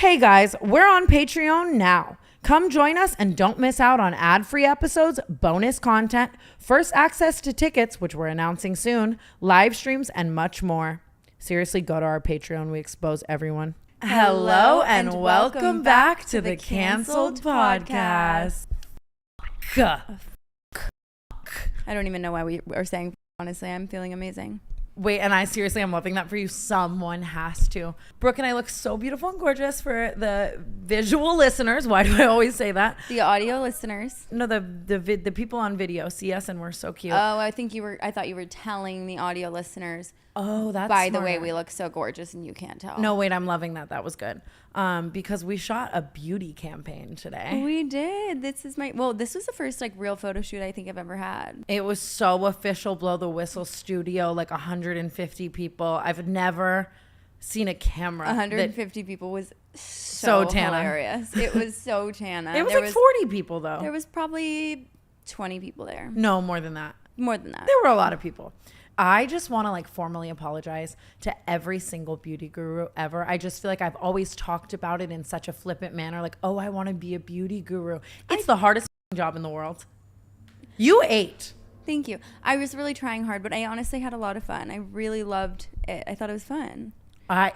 Hey guys, we're on Patreon now. Come join us and don't miss out on ad-free episodes, bonus content, first access to tickets, which we're announcing soon, live streams, and much more. Seriously, go to our Patreon. We expose everyone. Hello and welcome back to the Canceled Podcast. I don't even know why we are saying, honestly. I'm feeling amazing. Wait, and I seriously am loving that for you. Someone has to. Brooke and I look so beautiful and gorgeous for the visual listeners. Why do I always say that? The audio listeners. No, the people on video see us and we're so cute. Oh, I thought you were telling the audio listeners. Oh, that's by smart. the way, we look so gorgeous and you can't tell. No, wait, I'm loving that. That was good. Because we shot a beauty campaign today. We did. This was the first like real photo shoot I think I've ever had. It was so official, blow the whistle studio, like 150 people. I've never seen a camera. 150 people was so TANA. Hilarious. It was so TANA. It was like 40 people though. There was probably 20 people there. No, more than that. More than that. There were a lot of people. I just want to like formally apologize to every single beauty guru ever. I just feel like I've always talked about it in such a flippant manner. Like, oh, I want to be a beauty guru. It's the hardest job in the world. You ate. Thank you. I was really trying hard, but I honestly had a lot of fun. I really loved it. I thought it was fun.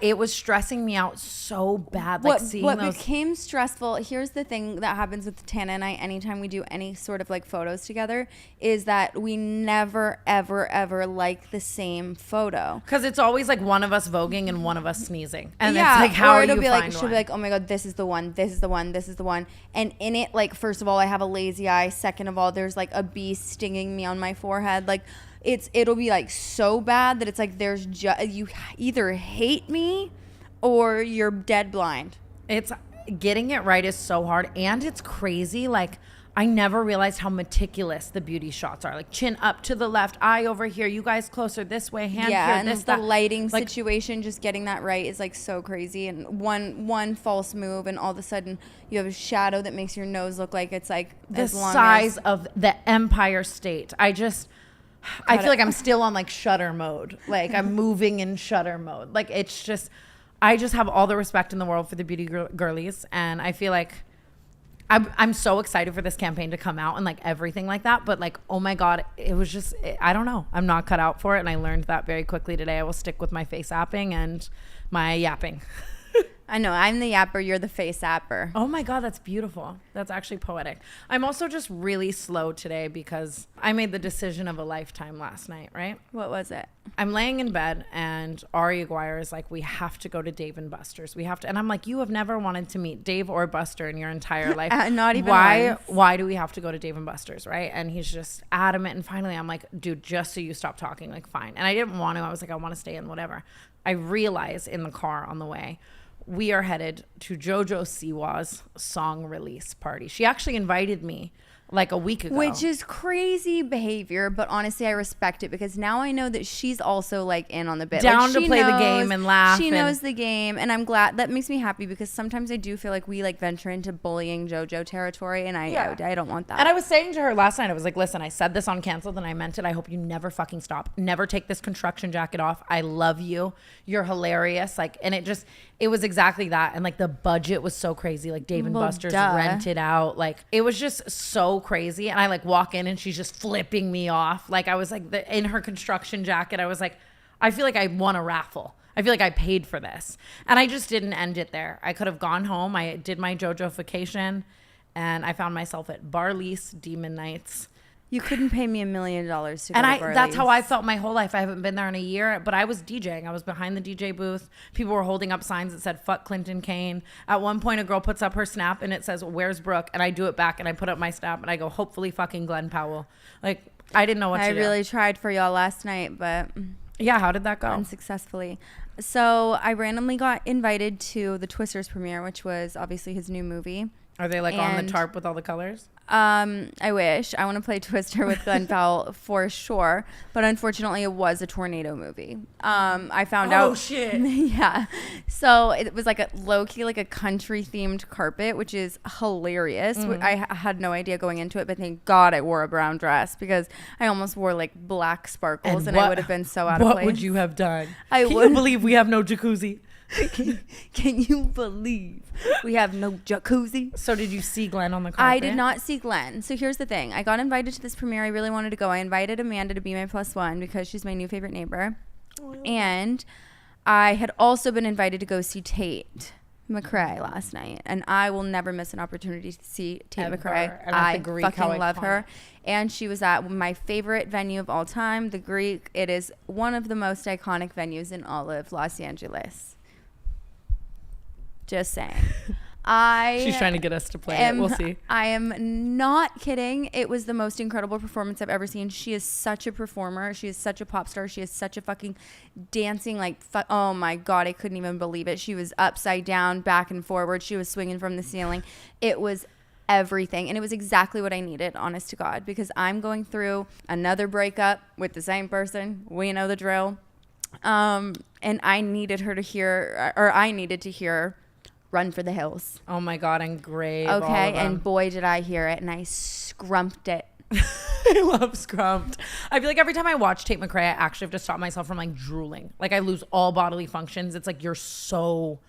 It was stressing me out so bad. What became stressful, here's the thing that happens with Tana and I anytime we do any sort of like photos together, is that we never, ever, ever like the same photo. Because it's always like one of us voguing and one of us sneezing. And yeah, it's like, how or are it'll you be find like, she'll one? be like, oh my God, this is the one, this is the one, this is the one. And in it, like, first of all, I have a lazy eye. Second of all, there's like a bee stinging me on my forehead. Like, it'll be like so bad that it's like you either hate me or you're dead blind. It's getting it right is so hard, and it's crazy. Like, I never realized how meticulous the beauty shots are. Like, chin up to the left, eye over here, you guys closer this way, hand here, and this, the that. lighting like, situation, just getting that right is like so crazy. And one false move, and all of a sudden you have a shadow that makes your nose look like it's like the as long size as of the Empire State. I feel like I'm still on like shutter mode. Like, I'm moving in shutter mode. Like, it's just, I just have all the respect in the world for the beauty girlies. And I feel like I'm so excited for this campaign to come out and like everything like that. But like, oh my God, it was just, I don't know. I'm not cut out for it. And I learned that very quickly today. I will stick with my face apping and my yapping. I know, I'm the yapper, you're the face apper. Oh my God, that's beautiful. That's actually poetic. I'm also just really slow today because I made the decision of a lifetime last night, right? What was it? I'm laying in bed and Ari Aguirre is like, we have to go to Dave and Buster's. We have to. And I'm like, you have never wanted to meet Dave or Buster in your entire life. Not even once. Why do we have to go to Dave and Buster's, right? And he's just adamant. And finally, I'm like, dude, just so you stop talking, like, fine. And I didn't want to. I was like, I want to stay in, whatever. I realize in the car on the way, we are headed to JoJo Siwa's song release party. She actually invited me like a week ago. Which is crazy behavior, but honestly, I respect it because now I know that she's also like in on the bit. Down like, to play the game and laugh. She knows the game, and I'm glad. That makes me happy because sometimes I do feel like we like venture into bullying JoJo territory, and I don't want that. And I was saying to her last night, I was like, listen, I said this on Canceled and I meant it. I hope you never fucking stop. Never take this construction jacket off. I love you. You're hilarious. Like, and it was exactly that. And like the budget was so crazy. Like Dave and Buster's rented out. Like, it was just so crazy. And I like walk in and she's just flipping me off. Like, I was like in her construction jacket. I was like, I feel like I won a raffle. I feel like I paid for this. And I just didn't end it there. I could have gone home. I did my JoJo-fication and I found myself at Barley's Demon Nights. You couldn't pay me $1 million to go to Barley's. That's how I felt my whole life. I haven't been there in a year, but I was DJing. I was behind the DJ booth. People were holding up signs that said, fuck Clinton Kane. At one point, a girl puts up her snap and it says, where's Brooke? And I do it back and I put up my snap and I go, hopefully fucking Glenn Powell. Like, I didn't know what to do. I really tried for y'all last night, but yeah, how did that go? Unsuccessfully. So I randomly got invited to the Twisters premiere, which was obviously his new movie. Are they like on the tarp with all the colors? I wish. I want to play Twister with Glenn Powell for sure, but unfortunately it was a tornado movie. I found out. Oh shit. Yeah. So it was like a low-key, like a country themed carpet, which is hilarious. I had no idea going into it, but thank God I wore a brown dress because I almost wore like black sparkles and I would have been so out of place. What would you have done? Can you believe we have no jacuzzi? Can you believe we have no jacuzzi? So did you see Glenn on the carpet? I did not see Glenn. So here's the thing. I got invited to this premiere. I really wanted to go. I invited Amanda to be my +1 because she's my new favorite neighbor. And I had also been invited to go see Tate McRae last night. And I will never miss an opportunity to see Tate McRae. I fucking love her. And she was at my favorite venue of all time, the Greek. It is one of the most iconic venues in all of Los Angeles. Just saying. She's trying to get us to play it. We'll see. I am not kidding. It was the most incredible performance I've ever seen. She is such a performer. She is such a pop star. She is such a fucking dancing, like, oh my God, I couldn't even believe it. She was upside down, back and forward. She was swinging from the ceiling. It was everything. And it was exactly what I needed, honest to God, because I'm going through another breakup with the same person. We know the drill. And I needed her to hear, or I needed to hear Run for the Hills. Oh my God, and Grave. Okay, and boy did I hear it, and I scrumped it. I love scrumped. I feel like every time I watch Tate McRae, I actually have to stop myself from like drooling. Like I lose all bodily functions. It's like you're so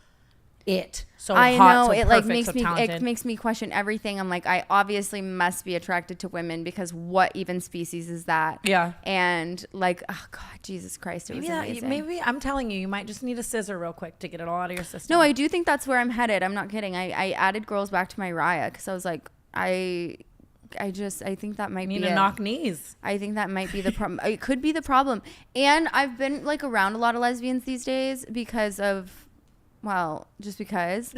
I hot, know so it perfect, like makes so me talented. it makes me question everything. I'm like, I obviously must be attracted to women because what even species is that? Yeah. And like, oh God, Jesus Christ, it was amazing. Maybe I'm telling you might just need a scissor real quick to get it all out of your system. No, I do think that's where I'm headed. I'm not kidding. I added girls back to my Raya because I was like, I think that might need be to knock knees. I think that might be the problem. It could be the problem. And I've been like around a lot of lesbians these days because of, well, just because.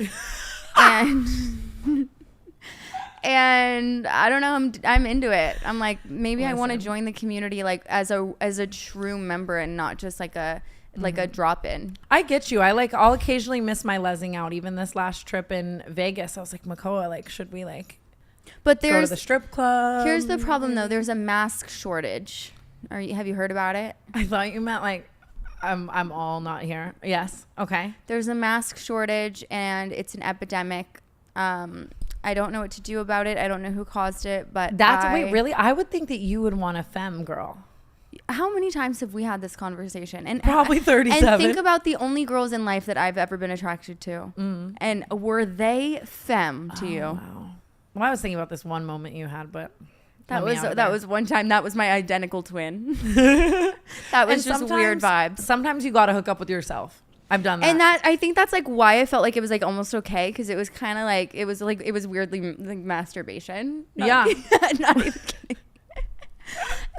and I don't know, I'm into it. I'm like, maybe I want to join the community like as a true member and not just like a drop in. I get you. I'll occasionally miss my lesing out. Even this last trip in Vegas, I was like, Makoa, like, should we like go to the strip club? Here's the problem though. There's a mask shortage. Have you heard about it? I thought you meant like I'm all not here. Yes. Okay. There's a mask shortage and it's an epidemic. I don't know what to do about it. I don't know who caused it, but wait, really? I would think that you would want a femme girl. How many times have we had this conversation? And probably 37. And think about the only girls in life that I've ever been attracted to. Mm. And were they femme to you? Wow. Well, I was thinking about this one moment you had, but that was one time. That was my identical twin. That was just weird vibes. Sometimes you got to hook up with yourself. I've done that. And I think that's like why I felt like it was like almost okay, because it was kind of like it was weirdly like masturbation. Not even kidding.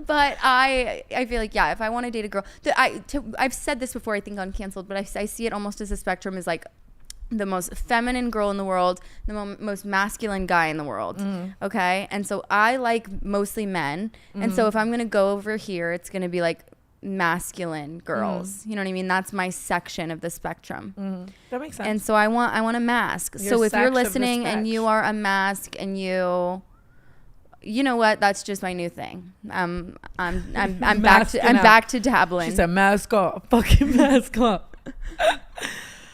But I feel like, yeah, if I want to date a girl, I've said this before, I think on Canceled, but I see it almost as a spectrum, as like the most feminine girl in the world, the most masculine guy in the world. Mm. Okay. And so I like mostly men. Mm. And so if I'm going to go over here, it's going to be like masculine girls. Mm. You know what I mean? That's my section of the spectrum. Mm. That makes sense. And so I want a mask. So if you're listening and you are a mask and you know what? That's just my new thing. I'm back to dabbling. She said mask off. Fucking mask off.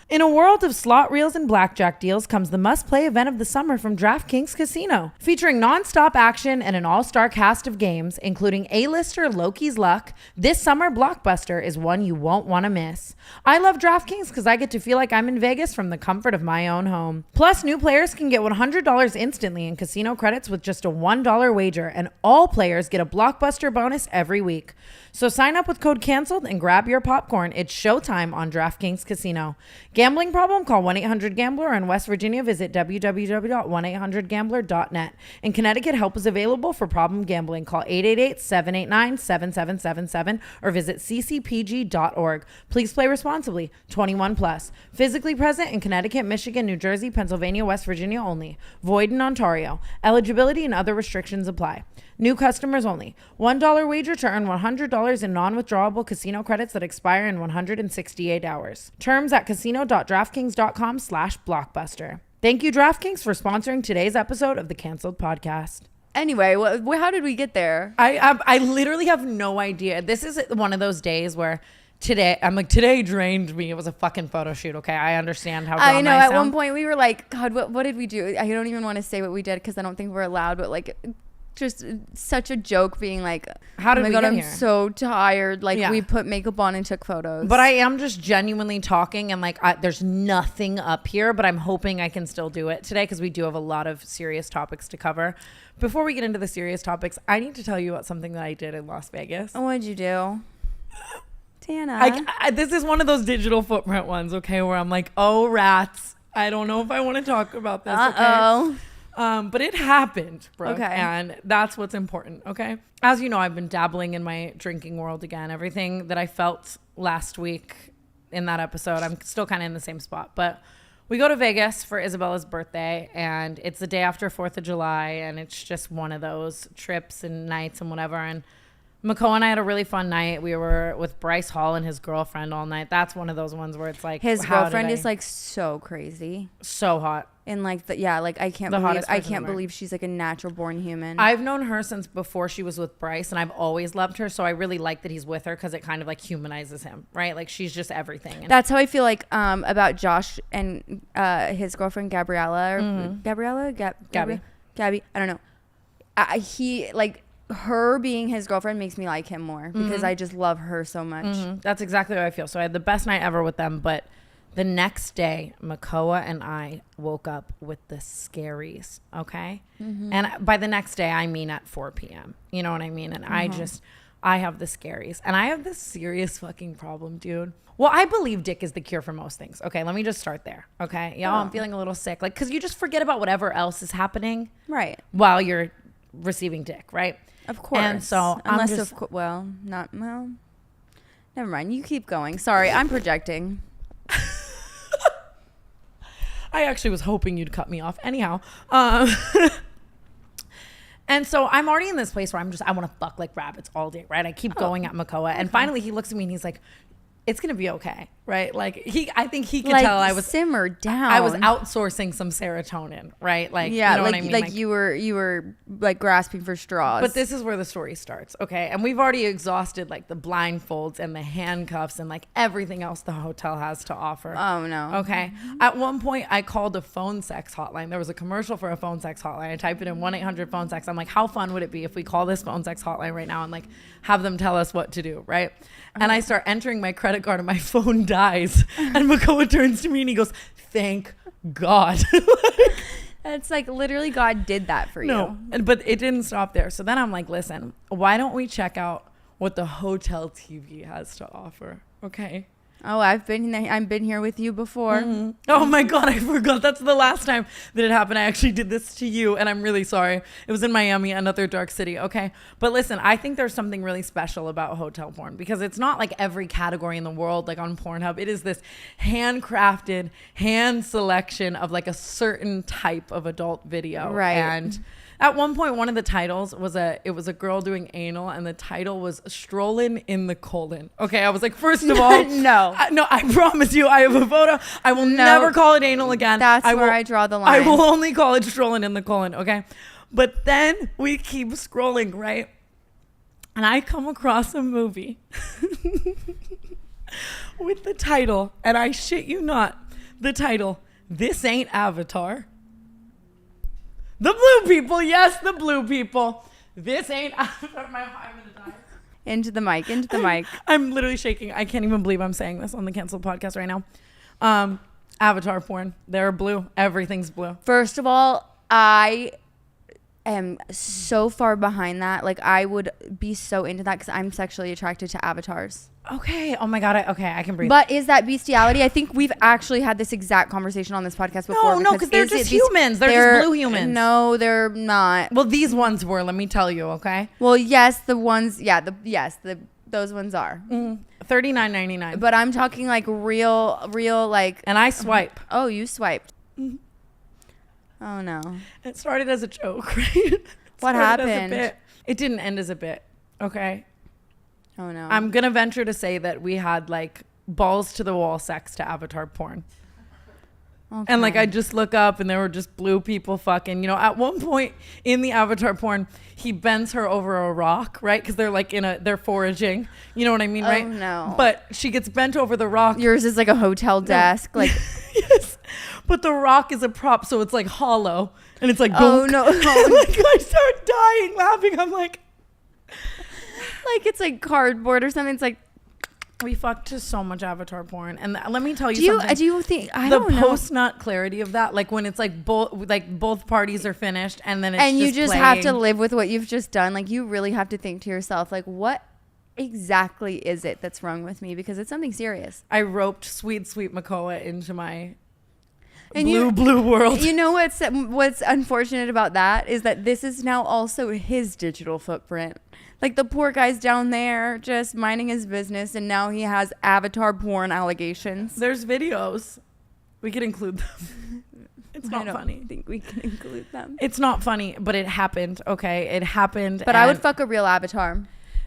In a world of slot reels and blackjack deals comes the must-play event of the summer from DraftKings Casino. Featuring non-stop action and an all-star cast of games, including A-lister Loki's Luck, this summer blockbuster is one you won't want to miss. I love DraftKings because I get to feel like I'm in Vegas from the comfort of my own home. Plus, new players can get $100 instantly in casino credits with just a $1 wager, and all players get a blockbuster bonus every week. So sign up with code CANCELED and grab your popcorn. It's showtime on DraftKings Casino. Gambling problem? Call 1-800-GAMBLER. In West Virginia, visit www.1800gambler.net. In Connecticut, help is available for problem gambling. Call 888-789-7777 or visit ccpg.org. Please play responsibly. 21 plus. Physically present in Connecticut, Michigan, New Jersey, Pennsylvania, West Virginia only. Void in Ontario. Eligibility and other restrictions apply. New customers only. $1 wager to earn $100 in non-withdrawable casino credits that expire in 168 hours. Terms at casino.draftkings.com/blockbuster. Thank you, DraftKings, for sponsoring today's episode of the Canceled Podcast. Anyway, how did we get there? I literally have no idea. This is one of those days where today drained me. It was a fucking photo shoot. Okay. I understand how I know. At one point we were like, God, what did we do? I don't even want to say what we did because I don't think we're allowed, but like just such a joke being like, how did oh my we God, get I'm here? so tired. Like Yeah. we put makeup on and took photos. But I am just genuinely talking and like there's nothing up here, but I'm hoping I can still do it today because we do have a lot of serious topics to cover. Before we get into the serious topics, I need to tell you about something that I did in Las Vegas. What'd you do? Tana. This is one of those digital footprint ones, okay, where I'm like, oh, rats. I don't know if I want to talk about this, Uh-oh. okay? But it happened, Brooke, Okay. and that's what's important, okay? As you know, I've been dabbling in my drinking world again. Everything that I felt last week in that episode, I'm still kind of in the same spot. But we go to Vegas for Isabella's birthday, and it's the day after 4th of July, and it's just one of those trips and nights and whatever. And Mako and I had a really fun night. We were with Bryce Hall and his girlfriend all night. That's one of those ones where it's like His girlfriend is like so crazy. so hot. And like like I can't The believe hottest person ever. believe she's like a natural born human. I've known her since before she was with Bryce, and I've always loved her. So I really like that he's with her because it kind of like humanizes him, right? Like she's just everything. And That's how I feel like about Josh and his girlfriend Gabriella or Gabriella Gabby. Gabby. I don't know. He like her being his girlfriend makes me like him more because I just love her so much. That's exactly how I feel. So I had the best night ever with them, but the next day, Makoa and I woke up with the scaries, okay? And by the next day, I mean at 4 p.m. You know what I mean? And I have the scaries. And I have this serious fucking problem, dude. Well, I believe dick is the cure for most things. Okay, let me just start there, okay? Y'all, I'm feeling a little sick. Like, because you just forget about whatever else is happening. Right. While you're receiving dick, right? Of course. And so unless I'm just, well, never mind. You keep going. Sorry, I'm projecting. I actually was hoping you'd cut me off. Anyhow. And so I'm already in this place where I want to fuck like rabbits all day, right? I keep going at Makoa. And finally he looks at me and he's like, it's going to be okay, right? Like I think he could Like, tell I was simmer down. I was outsourcing some serotonin, right? Like, yeah, you know like, what I mean? like you were like grasping for straws. But this is where the story starts, okay? And we've already exhausted like the blindfolds and the handcuffs and like everything else the hotel has to offer. Oh no. Okay. At one point, I called a phone sex hotline. There was a commercial for a phone sex hotline. I typed it in 1-800-PHONE-SEX. I'm like, how fun would it be if we call this phone sex hotline right now and like have them tell us what to do, right? And I start entering my credit card and my phone dies. And Makoa turns to me and he goes, thank God. It's like literally God did that for you. No, but it didn't stop there. So then I'm like, listen, why don't we check out what the hotel TV has to offer? Okay. Oh, I've been here with you before. Oh my God, I forgot. That's the last time that it happened. I actually did this to you, and I'm really sorry. It was in Miami, another dark city. Okay. But listen, I think there's something really special about hotel porn because it's not like every category in the world, like on Pornhub. It is this handcrafted hand selection of like a certain type of adult video. Right. And at one point, one of the titles was it was a girl doing anal, and the title was "Strolling in the Colon." Okay, I was like, first of all, No. I promise you, I have a photo. I will never call it anal again. That's where I draw the line. I will only call it "Strolling in the Colon." Okay, but then we keep scrolling, right? And I come across a movie with the title, and I shit you not, the title, "This Ain't Avatar." The blue people, yes, the blue people. This ain't Avatar. I'm gonna die. Into the mic. I'm literally shaking. I can't even believe I'm saying this on the canceled podcast right now. Avatar porn. They're blue. Everything's blue. First of all, I am so far behind that. Like I would be so into that because I'm sexually attracted to avatars. Okay. Oh my God. I can breathe. But is that bestiality? I think we've actually had this exact conversation on this podcast before. No, because they're just humans. They're just blue humans. No, they're not. Well, these ones were. Let me tell you. Okay. Well, yes, the ones. Yeah, those ones are. $39.99. But I'm talking like real like. And I swipe. Oh, you swiped. Oh no. It started as a joke, right? What happened? It didn't end as a bit. Okay. Oh no. I'm gonna venture to say that we had like balls to the wall sex to Avatar porn. Okay. And like I just look up and there were just blue people fucking, you know, at one point in the Avatar porn, he bends her over a rock, right? Because they're like they're foraging. You know what I mean, right? Oh no. But she gets bent over the rock. Yours is like a hotel desk. Like yes. But the rock is a prop, so it's like hollow. And it's like, oh bonk. no. Like I start dying laughing. I'm like it's like cardboard or something. It's like, we fucked to so much Avatar porn, and let me tell you something. Do you think the post nut clarity of that, like when it's like both parties are finished, and then it's you just playing. have to live with what you've just done. Like you really have to think to yourself, like what exactly is it that's wrong with me? Because it's something serious. I roped sweet Makoa into my and blue world. You know what's unfortunate about that is that this is now also his digital footprint. Like the poor guy's down there just minding his business, and now he has Avatar porn allegations. There's videos. We could include them. It's not funny. I think we can include them. It's not funny, but it happened. Okay, it happened. But I would fuck a real Avatar.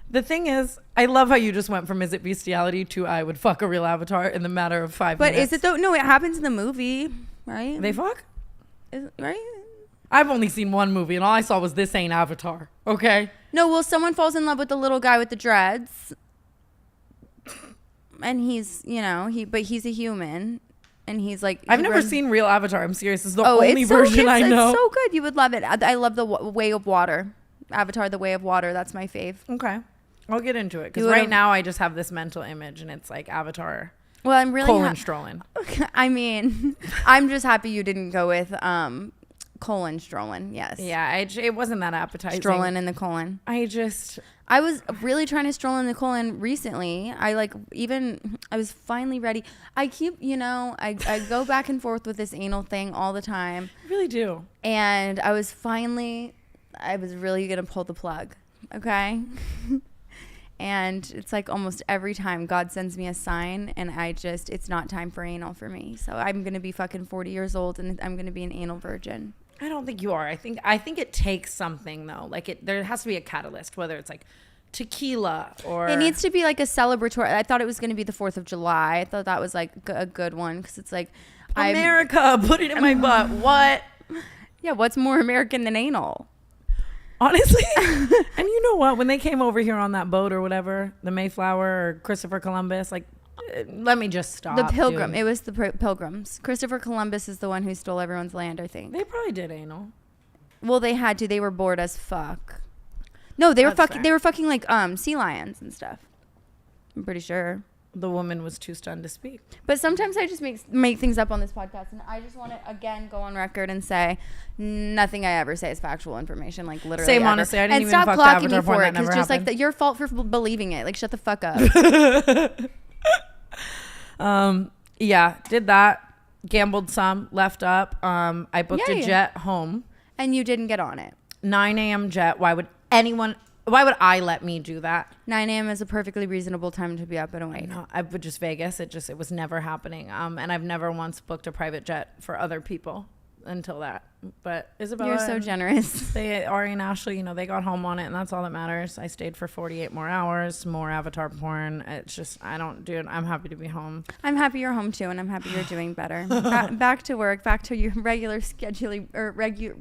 The thing is, I love how you just went from is it bestiality to I would fuck a real Avatar in the matter of 5 minutes. But is it though? No, it happens in the movie, right? They fuck? Right? I've only seen one movie, and all I saw was This Ain't Avatar. Okay? No, well, someone falls in love with the little guy with the dreads. And he's, but he's a human. And he's like... I've never seen real Avatar. I'm serious. It's the only version I know. It's so good. You would love it. I love the Way of Water. Avatar, The Way of Water. That's my fave. Okay. I'll get into it. Because right now, I just have this mental image, and it's like Avatar. Well, I'm really... Strolling. I mean, I'm just happy you didn't go with... colon strolling, yes. Yeah, it wasn't that appetizing. Strolling in the colon. I was really trying to stroll in the colon recently. I was finally ready. I keep, I go back and forth with this anal thing all the time. I really do. And I was really going to pull the plug. Okay. And it's like almost every time God sends me a sign, and it's not time for anal for me. So I'm going to be fucking 40 years old, and I'm going to be an anal virgin. I don't think you are. I think it takes something though. Like there has to be a catalyst, whether it's like tequila or... It needs to be like a celebratory. I thought it was going to be the 4th of July. I thought that was like a good one because it's like... America, put it in my butt. What? Yeah, what's more American than anal? Honestly. And you know what? When they came over here on that boat or whatever, the Mayflower or Christopher Columbus, like... Let me just stop. The Pilgrim. Dude. It was the Pilgrims. Christopher Columbus is the one who stole everyone's land, I think. They probably did anal. Well, they had to. They were bored as fuck. No, they were fucking. Fair. They were fucking like sea lions and stuff. I'm pretty sure. The woman was too stunned to speak. But sometimes I just make things up on this podcast, and I just want to again go on record and say nothing I ever say is factual information. Like literally. Same, ever. honestly. I didn't and even stop fuck clocking the me for it because just like your fault for believing it. Like shut the fuck up. Yeah, did that. Gambled some, left up. I booked a jet home. And you didn't get on it. 9 a.m. jet. Why would I let me do that? 9 a.m. is a perfectly reasonable time to be up and awake. No, I would just Vegas. It was never happening. And I've never once booked a private jet for other people until that. But Isabella, you're so generous. Ari and Ashley, they got home on it, and that's all that matters. I stayed for 48 more hours, more Avatar porn. It's just I'm happy to be home. I'm happy you're home too, and I'm happy you're doing better. Back to work, back to your regular scheduling or regular.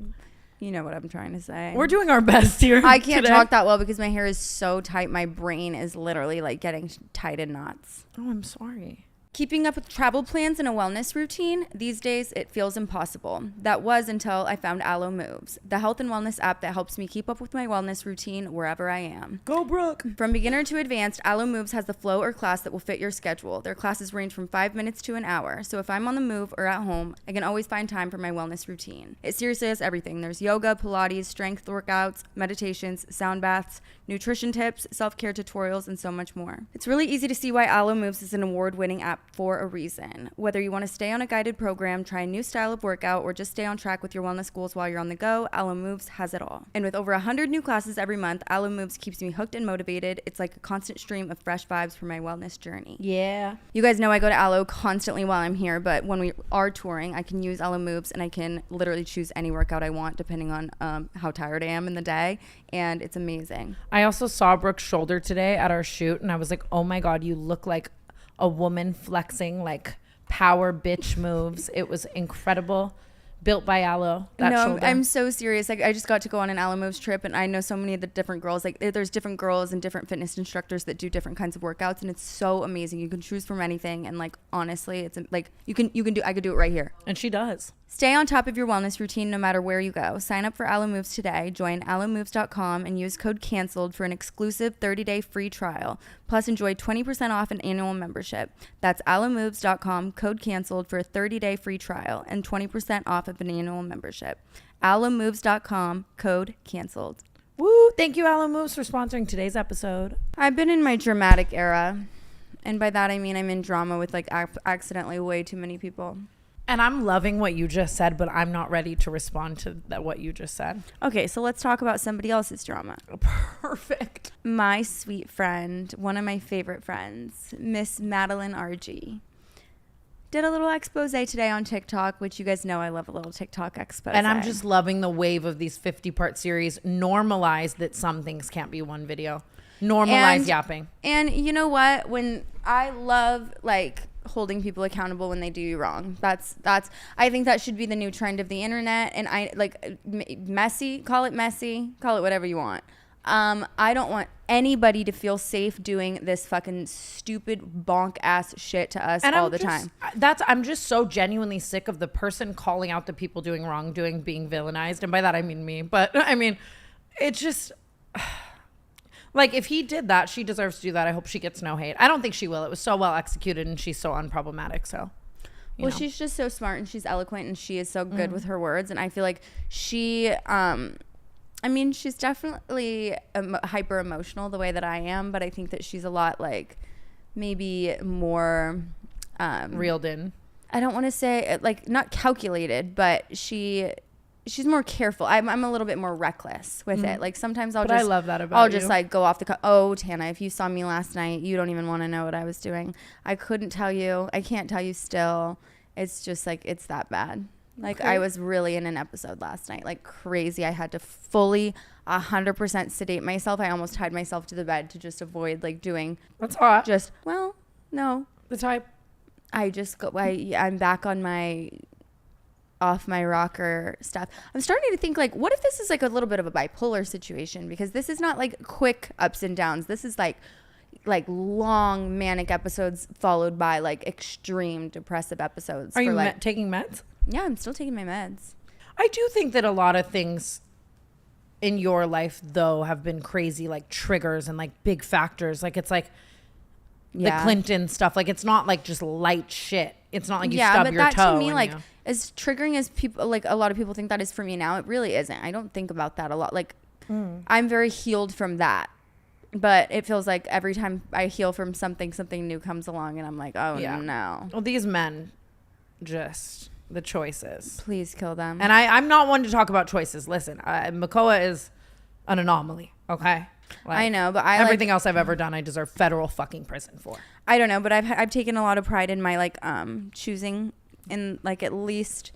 You know what I'm trying to say. We're doing our best here. I can't today. talk that well because my hair is so tight. My brain is literally like getting tied in knots. Oh, I'm sorry. Keeping up with travel plans and a wellness routine, these days it feels impossible. That was until I found Alo Moves, the health and wellness app that helps me keep up with my wellness routine wherever I am. Go Brooke! From beginner to advanced, Alo Moves has the flow or class that will fit your schedule. Their classes range from 5 minutes to an hour, so if I'm on the move or at home, I can always find time for my wellness routine. It seriously has everything. There's yoga, Pilates, strength workouts, meditations, sound baths, nutrition tips, self-care tutorials, and so much more. It's really easy to see why Alo Moves is an award-winning app for a reason. Whether you want to stay on a guided program, try a new style of workout, or just stay on track with your wellness goals while you're on the go, Alo Moves has it all. And with over 100 new classes every month, Alo Moves keeps me hooked and motivated. It's like a constant stream of fresh vibes for my wellness journey. Yeah. You guys know I go to Alo constantly while I'm here, but when we are touring, I can use Alo Moves and I can literally choose any workout I want depending on how tired I am in the day, and it's amazing. I also saw Brooke's shoulder today at our shoot, and I was like, oh my God, you look like a woman flexing like power bitch moves. It was incredible. Built by Aloe. I'm so serious. Like, I just got to go on an Aloe Moves trip, and I know so many of the different girls. Like, there's different girls and different fitness instructors that do different kinds of workouts, and it's so amazing. You can choose from anything, and like, honestly, it's like I could do it right here. And she does. Stay on top of your wellness routine no matter where you go. Sign up for Aloe Moves today. Join aloemoves.com and use code CANCELLED for an exclusive 30-day free trial. Plus, enjoy 20% off an annual membership. That's aloemoves.com, code CANCELLED for a 30-day free trial and 20% off of an annual membership. aloemoves.com, code CANCELLED. Woo! Thank you, Aloe Moves, for sponsoring today's episode. I've been in my dramatic era. And by that, I mean I'm in drama with like accidentally way too many people. And I'm loving what you just said, but I'm not ready to respond to what you just said. Okay, so let's talk about somebody else's drama. Perfect. My sweet friend, one of my favorite friends, Miss Madeline RG, did a little expose today on TikTok, which you guys know I love a little TikTok expose. And I'm just loving the wave of these 50-part series. Normalize that some things can't be one video. Normalize yapping. And you know what? When I love like holding people accountable when they do you wrong. That's I think that should be the new trend of the internet. And I like call it messy, call it whatever you want. I don't want anybody to feel safe doing this fucking stupid bonk ass shit to us all the time. I'm just so genuinely sick of the person calling out the people doing wrong, being villainized. And by that I mean me, but I mean, it's just like, if he did that, she deserves to do that. I hope she gets no hate. I don't think she will. It was so well executed and she's so unproblematic. So, you know. She's just so smart and she's eloquent and she is so good with her words. And I feel like she, I mean, she's definitely hyper emotional the way that I am, but I think that she's a lot like maybe more reeled in. I don't want to say like not calculated, but she's more careful. I'm a little bit more reckless with it. Like sometimes I love that about I'll you. just like go off the oh, Tana, if you saw me last night, you don't even want to know what I was doing. I couldn't tell you. I can't tell you still. It's just like, it's that bad. Like okay. I was really in an episode last night, like crazy. I had to fully 100% sedate myself. I almost tied myself to the bed to just avoid like doing. That's hot. Just, well, no. The type. I'm back on my off my rocker stuff. I'm starting to think like, what if this is like a little bit of a bipolar situation? Because this is not like quick ups and downs. This is like long manic episodes followed by like extreme depressive episodes. Are you taking meds? Yeah, I'm still taking my meds. I do think that a lot of things in your life though have been crazy, like triggers and like big factors. Like it's like the Clinton stuff. Like it's not like just light shit. It's not like you stub your toe. Yeah, but that to me, like as triggering as people, like a lot of people think that is for me now, it really isn't. I don't think about that a lot. Like I'm very healed from that. But it feels like every time I heal from something new comes along and I'm like, oh no. Well, these men, just the choices. Please kill them. And I'm not one to talk about choices. Listen, Makoa is an anomaly, okay? Like, I know, but everything else I've ever done, I deserve federal fucking prison for. I don't know, but I've taken a lot of pride in my like choosing in like at least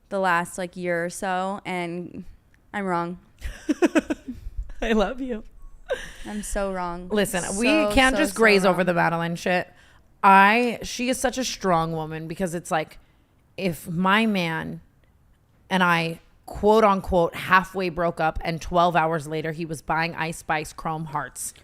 the last like year or so, and I'm wrong. I love you. I'm so wrong. Listen, we can't just graze over the Madeline shit. She is such a strong woman because it's like, if my man and I quote unquote halfway broke up and 12 hours later he was buying Ice Spice chrome hearts,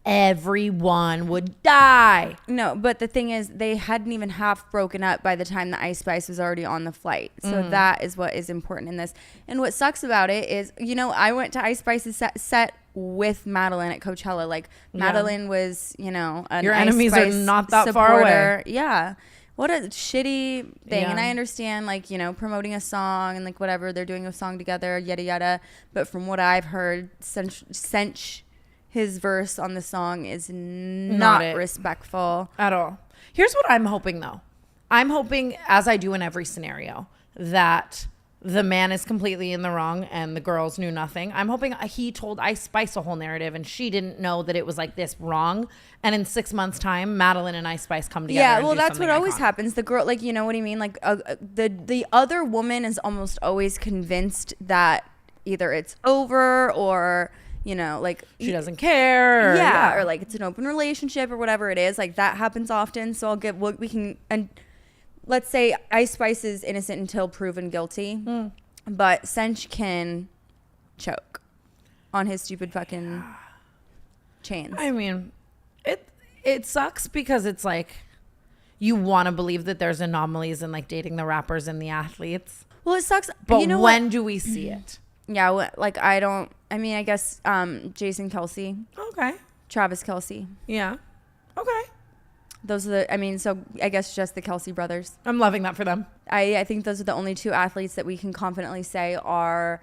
everyone would die. No, but the thing is, they hadn't even half broken up by the time the Ice Spice was already on the flight. So that is what is important in this. And what sucks about it is, you know, I went to Ice Spice's set with Madeline at Coachella. Like Madeline was, you know, your enemies are not that far away. Yeah. What a shitty thing. Yeah. And I understand, like, you know, promoting a song and like whatever, they're doing a song together, yada yada. But from what I've heard, Sench his verse on the song is not respectful at all. Here's what I'm hoping though. I'm hoping, as I do in every scenario, that the man is completely in the wrong and the girls knew nothing. I'm hoping he told Ice Spice a whole narrative and she didn't know that it was like this wrong. And in 6 months time, Madeline and Ice Spice come together. Yeah, well, that's what always happens. The girl, like, you know what I mean? Like the other woman is almost always convinced that either it's over or, you know, like she doesn't care. Or like it's an open relationship or whatever it is. Like that happens often. So we can let's say Ice Spice is innocent until proven guilty, but Sench can choke on his stupid fucking chains. I mean, it sucks because it's like you want to believe that there's anomalies in like dating the rappers and the athletes. Well, it sucks. But you know when do we see it? Yeah, like I guess Jason Kelsey, Okay. Travis Kelsey. Yeah. Okay. Those are so I guess just the Kelsey brothers. I'm loving that for them. I think those are the only two athletes that we can confidently say are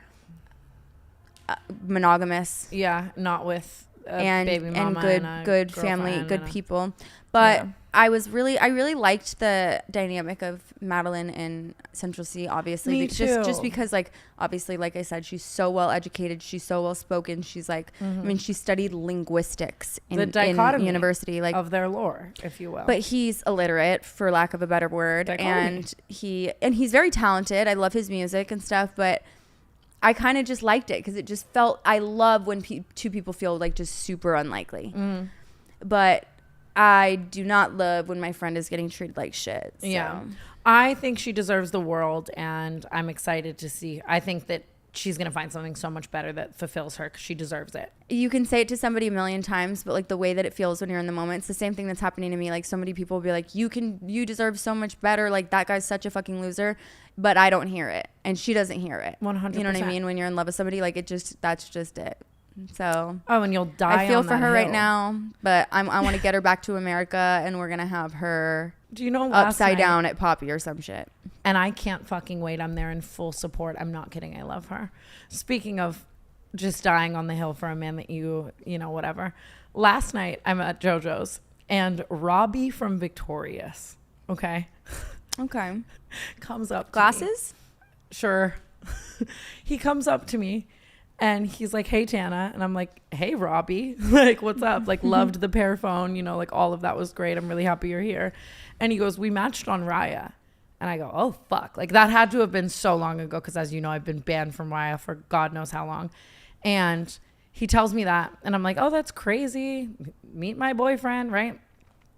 monogamous. Yeah, not with and baby mama and good family, good people. But yeah. I really liked the dynamic of Madeline and Central C, obviously. Me too. Just because, like, obviously, like I said, she's so well educated, she's so well spoken. She's like, I mean, she studied linguistics in university, like of their lore, if you will. But he's illiterate, for lack of a better word, and he's very talented. I love his music and stuff, but I kind of just liked it because it just felt. I love when two people feel like just super unlikely, but I do not love when my friend is getting treated like shit. So. Yeah. I think she deserves the world, and I'm excited to see. I think that she's going to find something so much better that fulfills her because she deserves it. You can say it to somebody a million times, but like the way that it feels when you're in the moment, it's the same thing that's happening to me. Like so many people will be like, you deserve so much better. Like that guy's such a fucking loser, but I don't hear it. And she doesn't hear it. 100%. You know what I mean? When you're in love with somebody, like that's just it. So and you'll die. I feel for her right now, but I want to get her back to America, and we're gonna have her. Do you know upside down at Poppy or some shit? And I can't fucking wait. I'm there in full support. I'm not kidding. I love her. Speaking of just dying on the hill for a man that you know whatever. Last night I'm at JoJo's and Robbie from Victorious. Okay. Comes up. Glasses? Sure. He comes up to me. And he's like, hey, Tana. And I'm like, hey, Robbie. Like, what's up? Like, loved the pair phone. You know, like, all of that was great. I'm really happy you're here. And he goes, we matched on Raya. And I go, oh, fuck. Like, that had to have been so long ago because, as you know, I've been banned from Raya for God knows how long. And he tells me that. And I'm like, oh, that's crazy. Meet my boyfriend, right?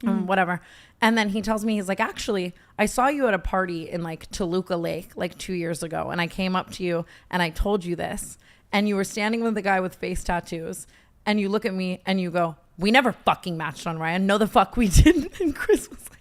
Whatever. And then he tells me, he's like, actually, I saw you at a party in, like, Toluca Lake, like, 2 years ago. And I came up to you and I told you this. And you were standing with a guy with face tattoos, and you look at me and you go, we never fucking matched on Ryan. No, the fuck we didn't. And Chris was like,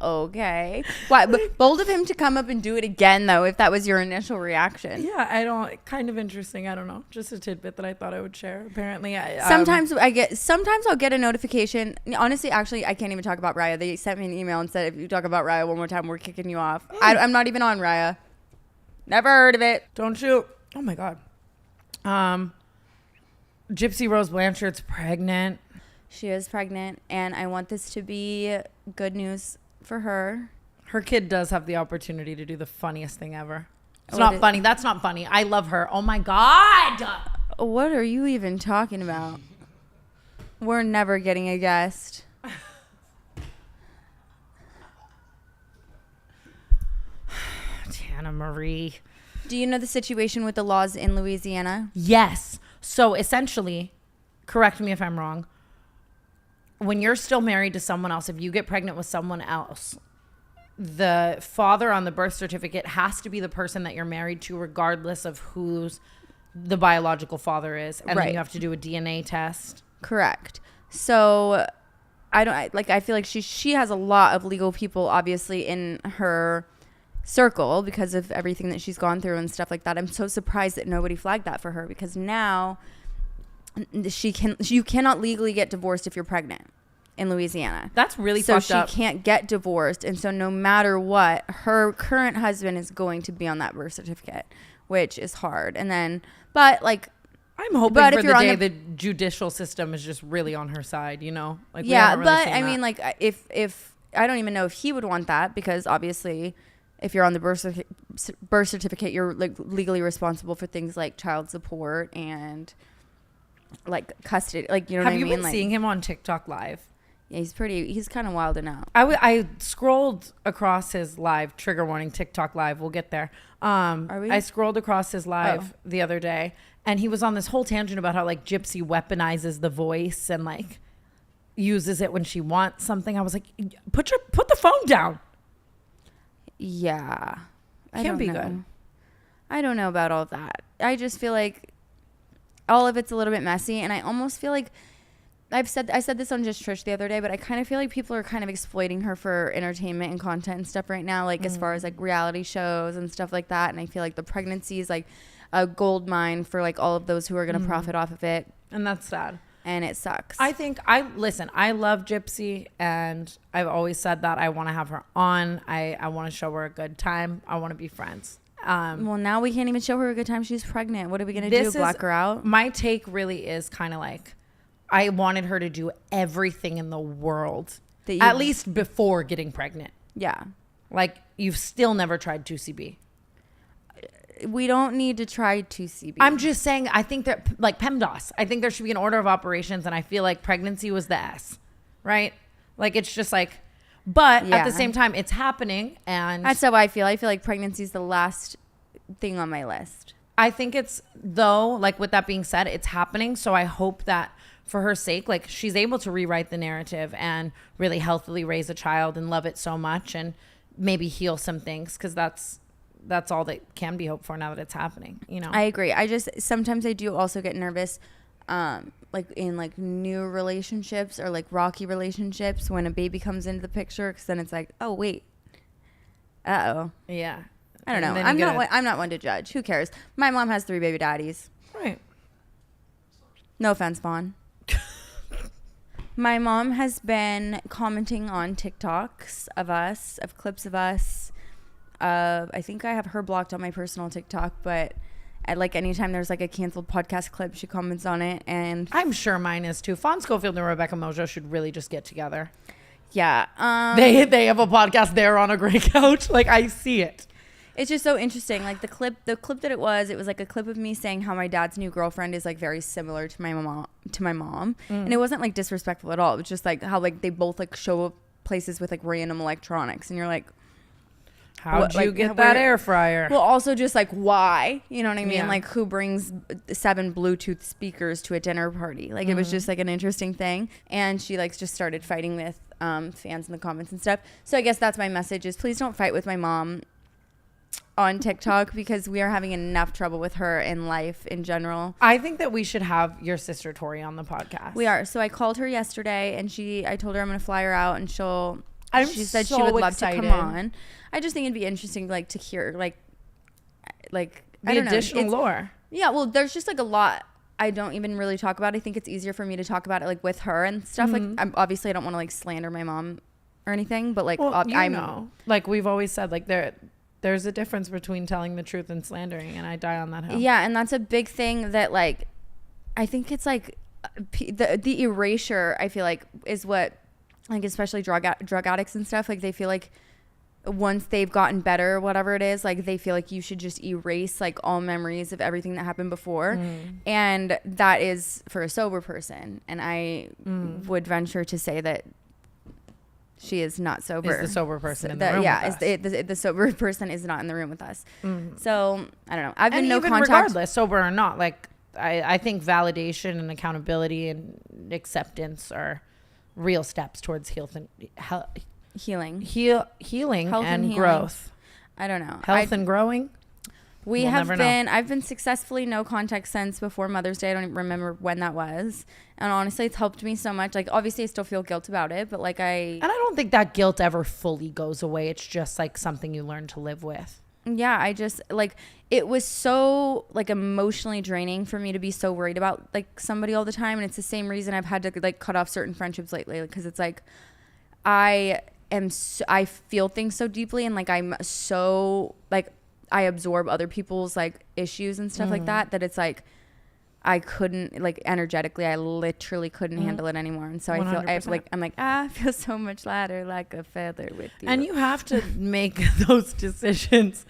okay. Why? But bold of him to come up and do it again, though, if that was your initial reaction. Yeah, kind of interesting. I don't know. Just a tidbit that I thought I would share. Apparently, sometimes I'll get a notification. Honestly, actually, I can't even talk about Raya. They sent me an email and said, if you talk about Raya one more time, we're kicking you off. I'm not even on Raya. Never heard of it. Don't you? Oh my God. Gypsy Rose Blanchard's pregnant. She is pregnant, and I want this to be good news for her. Her kid does have the opportunity to do the funniest thing ever. It's not funny. That's not funny. I love her. Oh my God. What are you even talking about? We're never getting a guest. Anna Marie. Do you know the situation with the laws in Louisiana? Yes. So essentially, correct me if I'm wrong, when you're still married to someone else, if you get pregnant with someone else, the father on the birth certificate has to be the person that you're married to, regardless of who's the biological father is. And then you have to do a DNA test. Correct. So I feel like she has a lot of legal people, obviously, in her circle because of everything that she's gone through and stuff like that. I'm so surprised that nobody flagged that for her, because now you cannot legally get divorced if you're pregnant in Louisiana. That's really fucked up. So she can't get divorced, and so no matter what, her current husband is going to be on that birth certificate, which is hard. And then, but like, I'm hoping for the day the judicial system is just really on her side, you know? Like, yeah, but I mean, like, if I don't even know if he would want that, because obviously, if you're on the birth certificate, you're like legally responsible for things like child support and like custody. Like, you know what I mean? Have you been seeing him on TikTok Live? Yeah, he's kind of wilding out. I scrolled across his live, trigger warning, TikTok Live. We'll get there. Are we? I scrolled across his live the other day, and he was on this whole tangent about how like Gypsy weaponizes the voice and like, uses it when she wants something. I was like, put the phone down. Yeah. Can't be good. I don't know about all that. I just feel like all of it's a little bit messy, and I almost feel like I said this on Just Trish the other day, but I kind of feel like people are kind of exploiting her for entertainment and content and stuff right now, like as far as like reality shows and stuff like that. And I feel like the pregnancy is like a gold mine for like all of those who are going to profit off of it. And that's sad. And it sucks. I think I love Gypsy, and I've always said that I want to have her on. I want to show her a good time. I want to be friends. Well, now we can't even show her a good time. She's pregnant. What are we going to do? Block her out? My take really is kind of like, I wanted her to do everything in the world, at least before getting pregnant. Yeah. Like, you've still never tried 2CB. We don't need to try 2CB. I'm just saying, I think that, like PEMDAS, I think there should be an order of operations, and I feel like pregnancy was the S, right? Like, it's just like, but at the same time, it's happening, and that's how I feel. I feel like pregnancy is the last thing on my list. I think it's, though, like, with that being said, it's happening, so I hope that for her sake, like, she's able to rewrite the narrative and really healthily raise a child and love it so much, and maybe heal some things, because that's all that can be hoped for now that it's happening, you know? I agree. Sometimes I do also get nervous, like in like new relationships or like rocky relationships when a baby comes into the picture, because then it's like, oh wait, Yeah. I don't know. I'm not one to judge. Who cares? My mom has 3 baby daddies. Right. No offense, Vaughn. My mom has been commenting on TikToks of clips of us. I think I have her blocked on my personal TikTok, but at like anytime there's like a canceled podcast clip, she comments on it. And I'm sure mine is too. Fawn Schofield and Rebecca Mojo should really just get together. Yeah. They have a podcast there on a gray couch. Like, I see it. It's just so interesting. Like the clip that it was like a clip of me saying how my dad's new girlfriend is like very similar to my mom. And it wasn't like disrespectful at all. It was just like how like they both like show up places with like random electronics, and you're like, how'd you get that air fryer? Well, also just like, why? You know what I mean? Yeah. Like, who brings 7 Bluetooth speakers to a dinner party? Like, it was just like an interesting thing. And she like just started fighting with fans in the comments and stuff. So I guess that's my message is please don't fight with my mom on TikTok, because we are having enough trouble with her in life in general. I think that we should have your sister Tori on the podcast. We are. So I called her yesterday, and I told her I'm going to fly her out, and she said so she would love excited to come on. I just think it'd be interesting, like, to hear, like the I don't additional know. lore. Yeah, well, there's just like a lot I don't even really talk about. I think it's easier for me to talk about it like with her and stuff. Like, obviously I don't want to like slander my mom or anything, but like, well, I know, like we've always said, like there's a difference between telling the truth and slandering, and I die on that hill. Yeah, and that's a big thing that like I think it's like the erasure, I feel like, is what, like, especially drug addicts and stuff, like they feel like once they've gotten better or whatever it is, like they feel like you should just erase like all memories of everything that happened before. And that is for a sober person, and I would venture to say that she is not sober. Is the sober person in the room with us. The sober person is not in the room with us. So I don't know. I've been and no even contact. regardless, sober or not, like I think validation and accountability and acceptance are real steps towards healing Healing Health and growth. I don't know. Health and growing. I've been successfully no contact since before Mother's Day. I don't even remember when that was. And honestly, it's helped me so much. Like, obviously I still feel guilt about it, but like and I don't think that guilt ever fully goes away. It's just like something you learn to live with. Yeah, I just like, it was so like emotionally draining for me to be so worried about like somebody all the time. And it's the same reason I've had to like cut off certain friendships lately, because it's like I feel things so deeply, and like I'm so like I absorb other people's like issues and stuff like that it's like I couldn't, like, energetically I literally couldn't handle it anymore. And so 100%. I feel so much lighter like a feather with you. And you have to make those decisions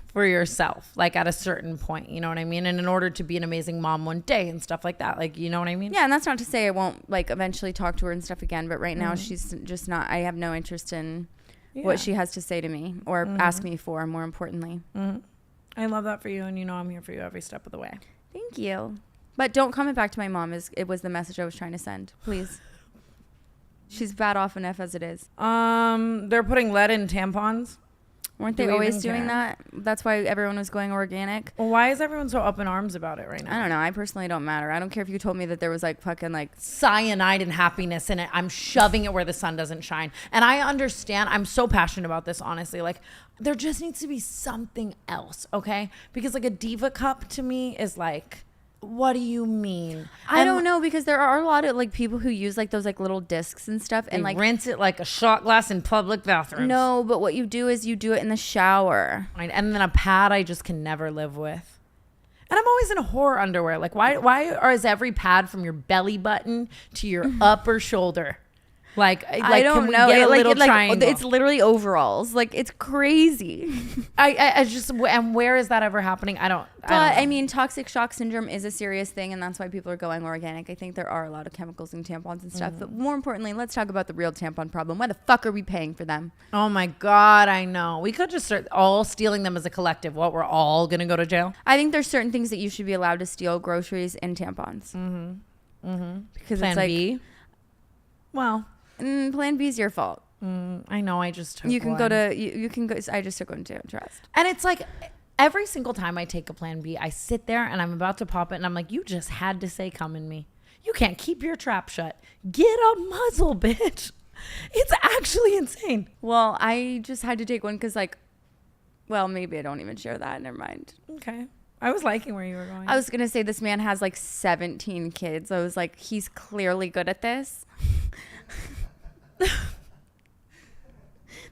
for yourself, like at a certain point, you know what I mean? And in order to be an amazing mom one day and stuff like that, like, you know what I mean? Yeah. And that's not to say I won't like eventually talk to her and stuff again, but right now she's just not, I have no interest in what she has to say to me or ask me for, more importantly. I love that for you, and you know I'm here for you every step of the way. Thank you. But don't comment back to my mom. It was the message I was trying to send. Please. She's bad off enough as it is. They're putting lead in tampons. Weren't they always doing that? That's why everyone was going organic. Well, why is everyone so up in arms about it right now? I don't know. I personally don't matter. I don't care if you told me that there was like fucking like cyanide and happiness in it. I'm shoving it where the sun doesn't shine. And I understand. I'm so passionate about this, honestly. Like, there just needs to be something else, okay? Because like a Diva cup to me is like, what do you mean? I don't know, because there are a lot of like people who use like those like little discs and stuff and like rinse it like a shot glass in public bathrooms. No, but what you do is you do it in the shower. And then a pad I just can never live with. And I'm always in horror underwear. Like why is every pad from your belly button to your upper shoulder? Like I don't can we know. get a little triangle? It's literally overalls. Like it's crazy. I just, and where is that ever happening? I don't know. I mean, toxic shock syndrome is a serious thing, and that's why people are going organic. I think there are a lot of chemicals in tampons and stuff. But more importantly, let's talk about the real tampon problem. Why the fuck are we paying for them? Oh my God, I know. We could just start all stealing them as a collective. What, we're all going to go to jail? I think there's certain things that you should be allowed to steal: groceries and tampons. Because Plan it's like, B? Well, Plan B is your fault. I know. I just took You can one. go to you can go. I just took one too. Trust. And it's like every single time I take a Plan B, I sit there and I'm about to pop it and I'm like, you just had to say come in me. You can't keep your trap shut. Get a muzzle, bitch. It's actually insane. Well, I just had to take one because like, well, maybe I don't even share that. Never mind. Okay. I was liking where you were going. I was going to say this man has like 17 kids. I was like, he's clearly good at this.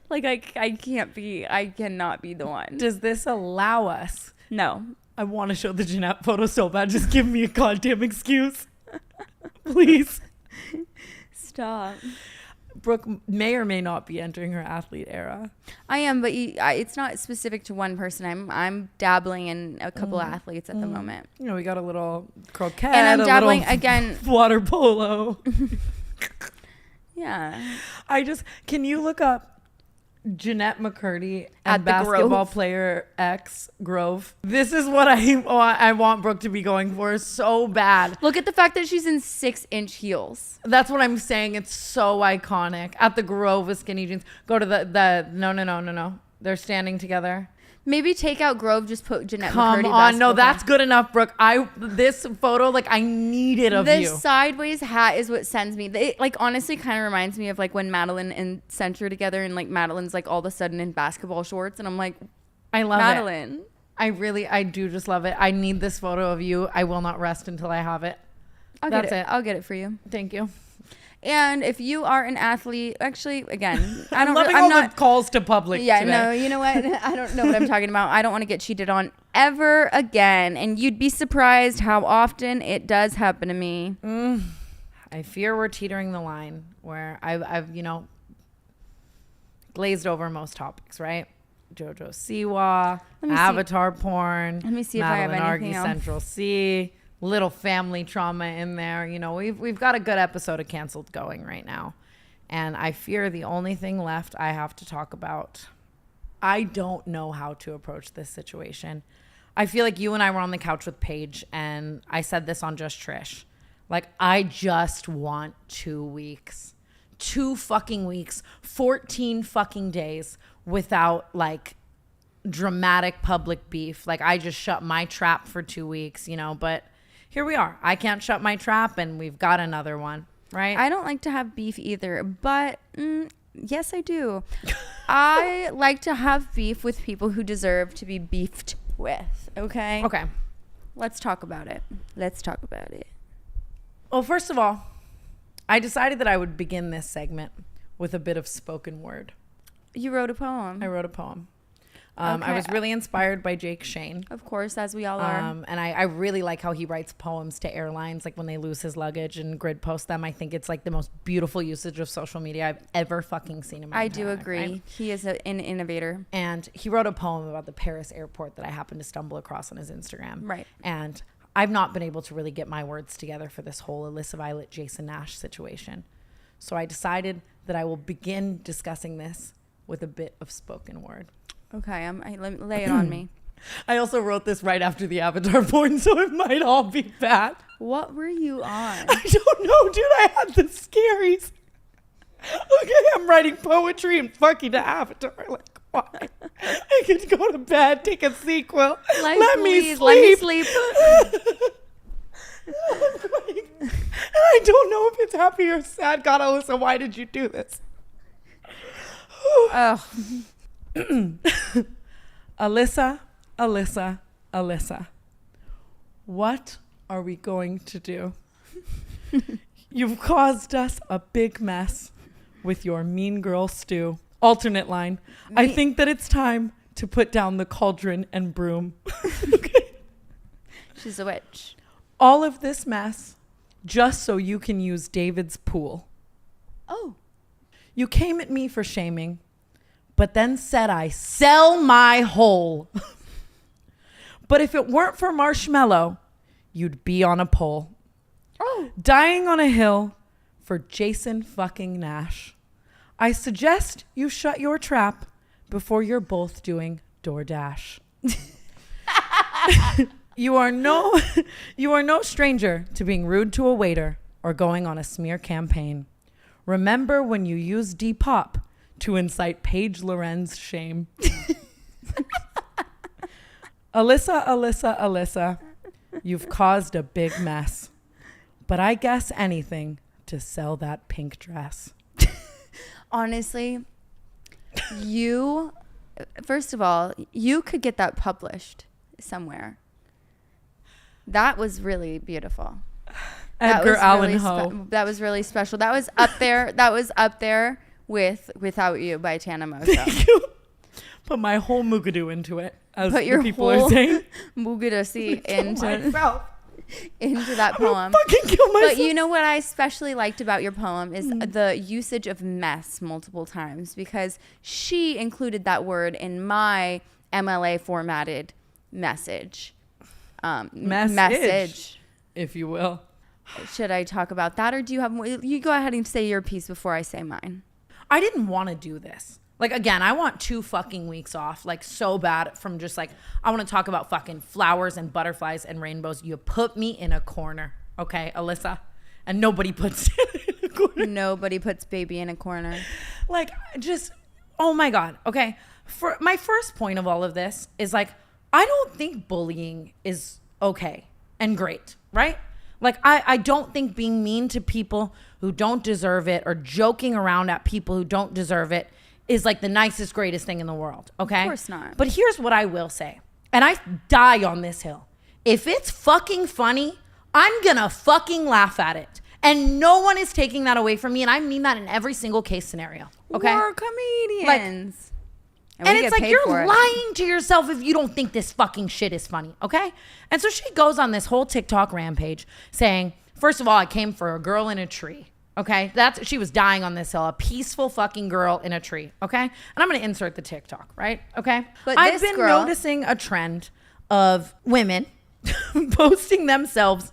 Like I cannot be the one. Does this allow us? No. I want to show the Jeanette photo so bad. Just give me a goddamn excuse. Please. Stop. Brooke may or may not be entering her athlete era. I am, but it's not specific to one person. I'm dabbling in a couple athletes at the moment. You know, we got a little croquette, And I'm dabbling little again. water polo. Yeah. Can you look up Jeanette McCurdy At and the basketball Grove. player X Grove? This is what I want Brooke to be going for so bad. Look at the fact that she's in 6-inch heels. That's what I'm saying. It's so iconic. At the Grove with skinny jeans. Go to the no. They're standing together. Maybe take out Grove, just put Jeanette Come McCurdy. on, no, basketball that's player. good enough, Brooke. This photo, like I need it of The you. sideways hat is what sends me. It, like, honestly kind of reminds me of like when Madeline and Centra are together, and like Madeline's like all of a sudden in basketball shorts, and I'm like, I love Madeline. it. I do just love it. I need this photo of you. I will not rest until I have it. That's it. I'll get it for you. Thank you. And if you are an athlete, actually, again, I'm not calls to public. Yeah, today. no, you know what? I don't know what I'm talking about. I don't want to get cheated on ever again. And you'd be surprised how often it does happen to me. I fear we're teetering the line where I've glazed over most topics, right? JoJo Siwa, Avatar porn. Let me see if I have anything else. Central C, little family trauma in there. You know, we've got a good episode of Canceled going right now. And I fear the only thing left I have to talk about. I don't know how to approach this situation. I feel like you and I were on the couch with Paige, and I said this on Just Trish. Like, I just want 2 weeks. 2 fucking weeks, 14 fucking days without like dramatic public beef. Like, I just shut my trap for 2 weeks, but here we are. I can't shut my trap, and we've got another one, right? I don't like to have beef either, but yes, I do. I like to have beef with people who deserve to be beefed with, okay? Okay. Let's talk about it. Well, first of all, I decided that I would begin this segment with a bit of spoken word. You wrote a poem. I wrote a poem. Okay. I was really inspired by Jake Shane. Of course, as we all are. And I really like how he writes poems to airlines, like when they lose his luggage and grid post them. I think it's like the most beautiful usage of social media I've ever fucking seen in my I entire do life, agree. right? He is an innovator. And he wrote a poem about the Paris airport that I happened to stumble across on his Instagram. Right. And I've not been able to really get my words together for this whole Alyssa Violet, Jason Nash situation. So I decided that I will begin discussing this with a bit of spoken word. Okay, lay it on me. I also wrote this right after the Avatar porn, so it might all be bad. What were you on? I don't know, dude. I had the scaries. Okay, I'm writing poetry and fucking Avatar. Like, why? I could go to bed, take a sequel. Let me sleep. Let me sleep. I don't know if it's happy or sad. God, Alyssa, why did you do this? Oh. Alyssa, Alyssa, Alyssa. What are we going to do? You've caused us a big mess with your mean girl stew. Alternate line. I think that it's time to put down the cauldron and broom. Okay. She's a witch. All of this mess just so you can use David's pool. Oh. You came at me for shaming, but then said I sell my hole. But if it weren't for Marshmallow, you'd be on a pole. Oh. Dying on a hill for Jason fucking Nash. I suggest you shut your trap before you're both doing DoorDash. You are no stranger to being rude to a waiter or going on a smear campaign. Remember when you used Depop to incite Paige Loren's shame. Alyssa, Alyssa, Alyssa, you've caused a big mess. But I guess anything to sell that pink dress. Honestly, first of all, you could get that published somewhere. That was really beautiful. Edgar Allan Poe. That was really special. That was up there. That was up there with Without You by TANA Moso. Thank you. Put my whole Mugadoo into it, as Put your the people whole are saying. Mugadoo Myself. into that poem. Fucking kill myself. But you know what I especially liked about your poem is the usage of mess multiple times, because she included that word in my MLA formatted message. Message, if you will. Should I talk about that, or do you have more? You go ahead and say your piece before I say mine. I didn't want to do this. Like, again, I want 2 fucking weeks off, like, so bad, from just, like, I want to talk about fucking flowers and butterflies and rainbows. You put me in a corner, okay, Alyssa? And nobody puts it in a corner. Nobody puts baby in a corner. Like, just, oh my God, okay? For my first point of all of this is, like, I don't think bullying is okay and great, right? Like, I don't think being mean to people who don't deserve it or joking around at people who don't deserve it is like the nicest, greatest thing in the world, okay? Of course not. But here's what I will say, and I die on this hill. If it's fucking funny, I'm gonna fucking laugh at it. And no one is taking that away from me, and I mean that in every single case scenario, okay? We're comedians. And it's like, you're lying to yourself if you don't think this fucking shit is funny, okay? And so she goes on this whole TikTok rampage saying, first of all, I came for a girl in a tree, okay? She was dying on this hill, a peaceful fucking girl in a tree, okay? And I'm going to insert the TikTok, right? Okay? But I've been noticing a trend of women posting themselves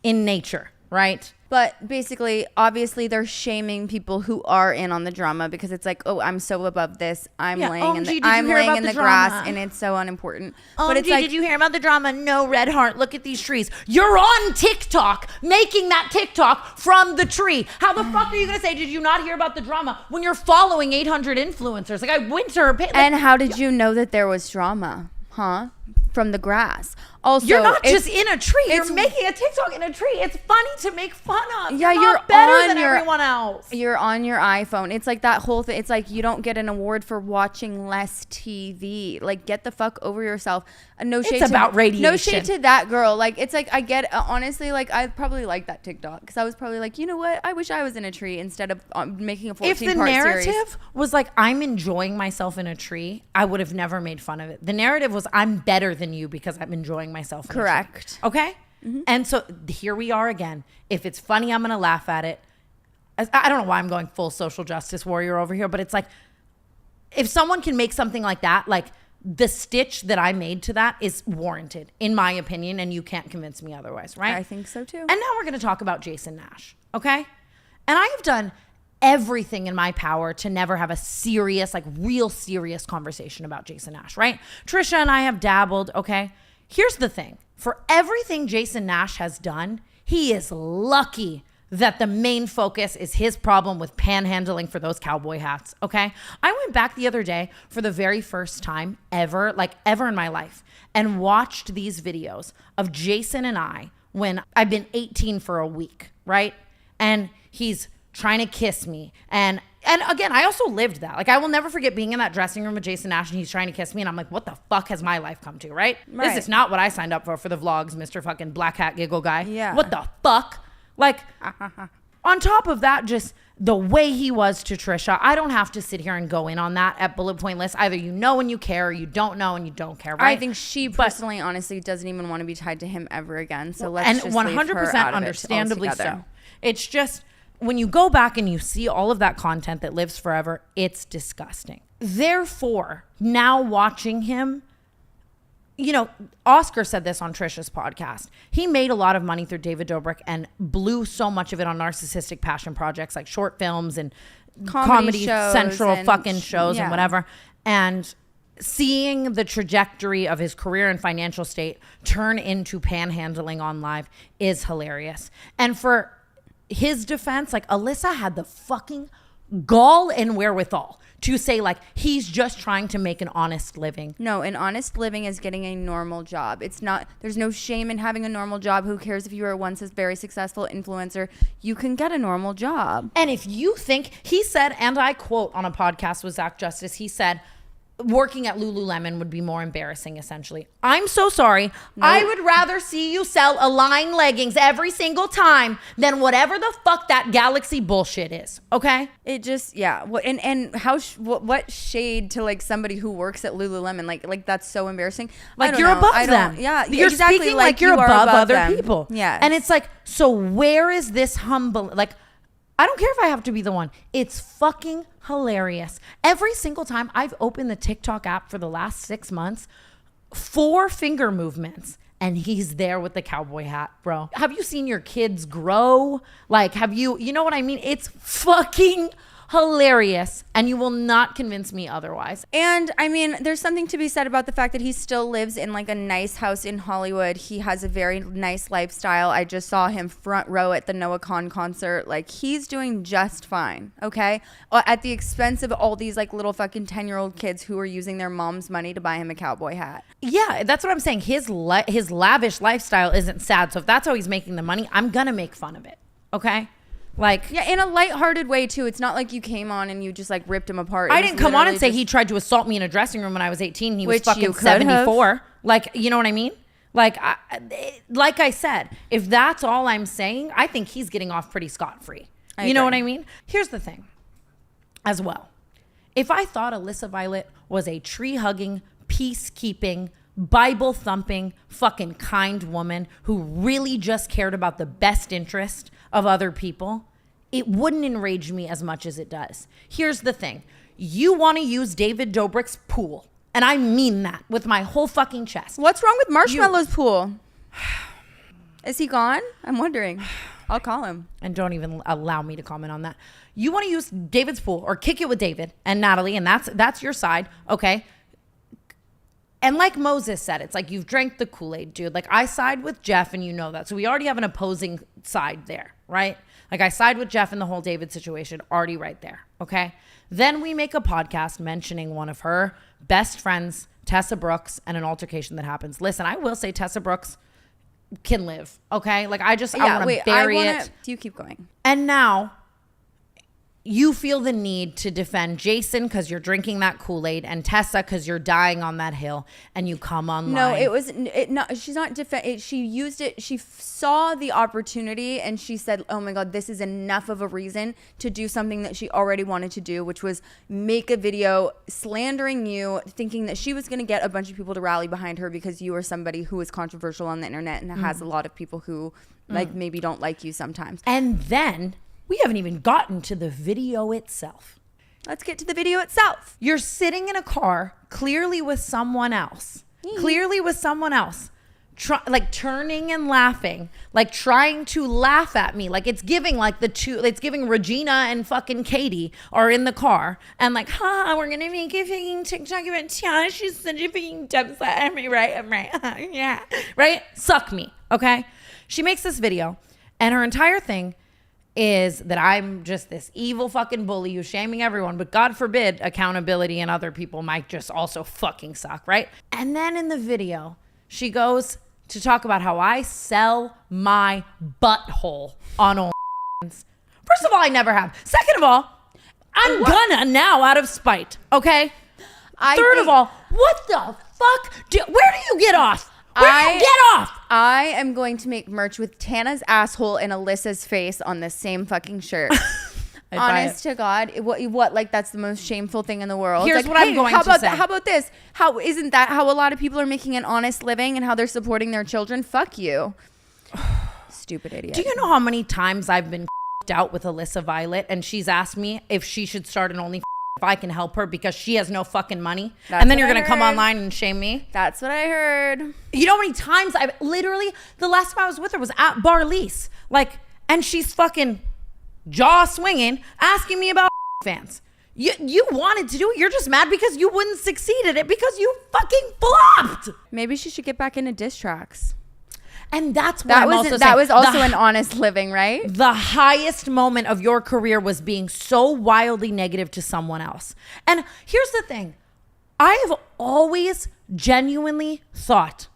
in nature, right? But basically, obviously, they're shaming people who are in on the drama, because it's like, oh, I'm so above this. I'm laying in the grass, and it's so unimportant. But it's like, did you hear about the drama? No, red heart. Look at these trees. You're on TikTok making that TikTok from the tree. How the fuck are you gonna say, did you not hear about the drama, when you're following 800 influencers? Like, I went to her page. And how did you know that there was drama? Huh? From the grass. Also, you're not just in a tree. You're making a TikTok in a tree. It's funny to make fun of. Yeah, you're better than everyone else. You're on your iPhone. It's like that whole thing. It's like you don't get an award for watching less TV. Like, get the fuck over yourself. No shade. It's about radiation. No shade to that girl. Like, it's like, I get, honestly, like, I probably like that TikTok, because I was probably like, you know what? I wish I was in a tree instead of making a 14-part series. If the narrative was like, I'm enjoying myself in a tree, I would have never made fun of it. The narrative was, I'm better than you because I'm enjoying myself in a tree. Correct. Okay? Mm-hmm. And so here we are again. If it's funny, I'm going to laugh at it. I don't know why I'm going full social justice warrior over here, but it's like, if someone can make something like that, like, the stitch that I made to that is warranted, in my opinion, and you can't convince me otherwise, right? I think so too. And now we're going to talk about Jason Nash, okay? And I have done everything in my power to never have a serious, like, real serious conversation about Jason Nash, right? Trisha and I have dabbled, okay? Here's the thing. For everything Jason Nash has done, he is lucky that the main focus is his problem with panhandling for those cowboy hats, okay? I went back the other day for the very first time ever, like ever in my life, and watched these videos of Jason and I when I've been 18 for a week, right? And he's trying to kiss me. And again, I also lived that. Like, I will never forget being in that dressing room with Jason Nash and he's trying to kiss me. And I'm like, what the fuck has my life come to, right? This is not what I signed up for the vlogs, Mr. fucking black hat giggle guy. Yeah. What the fuck? Like, on top of that, just the way he was to Trisha, I don't have to sit here and go in on that at bullet point list. Either you know and you care, or you don't know and you don't care, right? I think she personally, honestly, doesn't even want to be tied to him ever again. So let's just 100% understandably so. It's just, when you go back and you see all of that content that lives forever, it's disgusting. Therefore, now watching him, you know, Oscar said this on Trisha's podcast. He made a lot of money through David Dobrik and blew so much of it on narcissistic passion projects like short films and comedy central and fucking shows and whatever. And seeing the trajectory of his career and financial state turn into panhandling on live is hilarious. And for his defense, like, ALISSA had the fucking gall and wherewithal to say, like, he's just trying to make an honest living. No, an honest living is getting a normal job. It's not, there's no shame in having a normal job. Who cares if you were once a very successful influencer? You can get a normal job. And if you think, he said, and I quote on a podcast with Zach Justice, he said, working at Lululemon would be more embarrassing, essentially. I'm so sorry. Nope. I would rather see you sell Align leggings every single time than whatever the fuck that Galaxy bullshit is, okay? It just, yeah. And how, what shade to, like, somebody who works at Lululemon? Like that's so embarrassing. Like, you're above them. Yeah, you're exactly, speaking like you're above other them. people. Yeah. And it's like, so where is this humble, like, I don't care if I have to be the one. It's fucking hilarious. Every single time I've opened the TikTok app for the last 6 months, 4 finger movements, and he's there with the cowboy hat, bro. Have you seen your kids grow? Like, have you know what I mean? It's fucking hilarious, and you will not convince me otherwise. And I mean, there's something to be said about the fact that he still lives in like a nice house in Hollywood. He has a very nice lifestyle. I just saw him front row at the Noah Kahan concert. Like, he's doing just fine, okay? At the expense of all these like little fucking 10-year-old kids who are using their mom's money to buy him a cowboy hat. Yeah, that's what I'm saying. His lavish lifestyle isn't sad. So if that's how he's making the money, I'm gonna make fun of it, okay? Like, yeah, in a lighthearted way too. It's not like you came on and you just like ripped him apart. I didn't come on and say he tried to assault me in a dressing room when I was 18. He was fucking 74. Like, you know what I mean? Like, like I said, if that's all I'm saying, I think he's getting off pretty scot-free. You know what I mean? Here's the thing as well. If I thought Alyssa Violet was a tree-hugging, peacekeeping, Bible-thumping, fucking kind woman who really just cared about the best interest of other people, it wouldn't enrage me as much as it does. Here's the thing. You want to use David Dobrik's pool, and I mean that with my whole fucking chest. What's wrong with Marshmallow's pool? Is he gone? I'm wondering. I'll call him. And don't even allow me to comment on that. You want to use David's pool or kick it with David and Natalie, and that's your side, okay? And like Moses said, it's like, you've drank the Kool-Aid, dude. Like, I side with Jeff, and you know that. So we already have an opposing side there, right? Like, I side with Jeff in the whole David situation, already right there, okay? Then we make a podcast mentioning one of her best friends, Tessa Brooks, and an altercation that happens. Listen, I will say Tessa Brooks can live, okay? Like, I want to bury it. You keep going. And now you feel the need to defend Jason because you're drinking that Kool-Aid, and Tessa because you're dying on that hill, and you come online. No, she's not she used it. She saw the opportunity and she said, oh my God, this is enough of a reason to do something that she already wanted to do, which was make a video slandering you, thinking that she was going to get a bunch of people to rally behind her because you are somebody who is controversial on the internet and has a lot of people who like maybe don't like you sometimes. And then we haven't even gotten to the video itself. Let's get to the video itself. You're sitting in a car, clearly with someone else. Like turning and laughing, like trying to laugh at me. Like, it's giving like it's giving Regina and fucking Katie are in the car and like, we're going to make a fucking TikTok about Tiana. She's such a fucking dumb slut. Am I right? Yeah. Right? Suck me. Okay. She makes this video and her entire thing is that I'm just this evil fucking bully who's shaming everyone, but God forbid accountability and other people might just also fucking suck, right? And then in the video, she goes to talk about how I sell my butthole on OnlyFans. First of all, I never have. Second of all, I'm gonna now out of spite, okay? Third of all, what the fuck? Where do you get off? Where do you get off? I am going to make merch with Tana's asshole and Alyssa's face on the same fucking shirt. Honest to God, what? Like that's the most shameful thing in the world. Here's like, what I'm going to say. How about this? How isn't that how a lot of people are making an honest living and how they're supporting their children? Fuck you, stupid idiot. Do you know how many times I've been out with Alyssa Violet and she's asked me if she should start an OnlyFans if I can help her because she has no fucking money? And then you're going to come online and shame me? That's what I heard. You know how many times I've literally, the last time I was with her was at Barlease. Like, and she's fucking jaw swinging, asking me about fans. You wanted to do it. You're just mad because you wouldn't succeed at it because you fucking flopped. Maybe she should get back into diss tracks. And that's what that was also an honest living, right? The highest moment of your career was being so wildly negative to someone else. And here's the thing. I have always genuinely thought,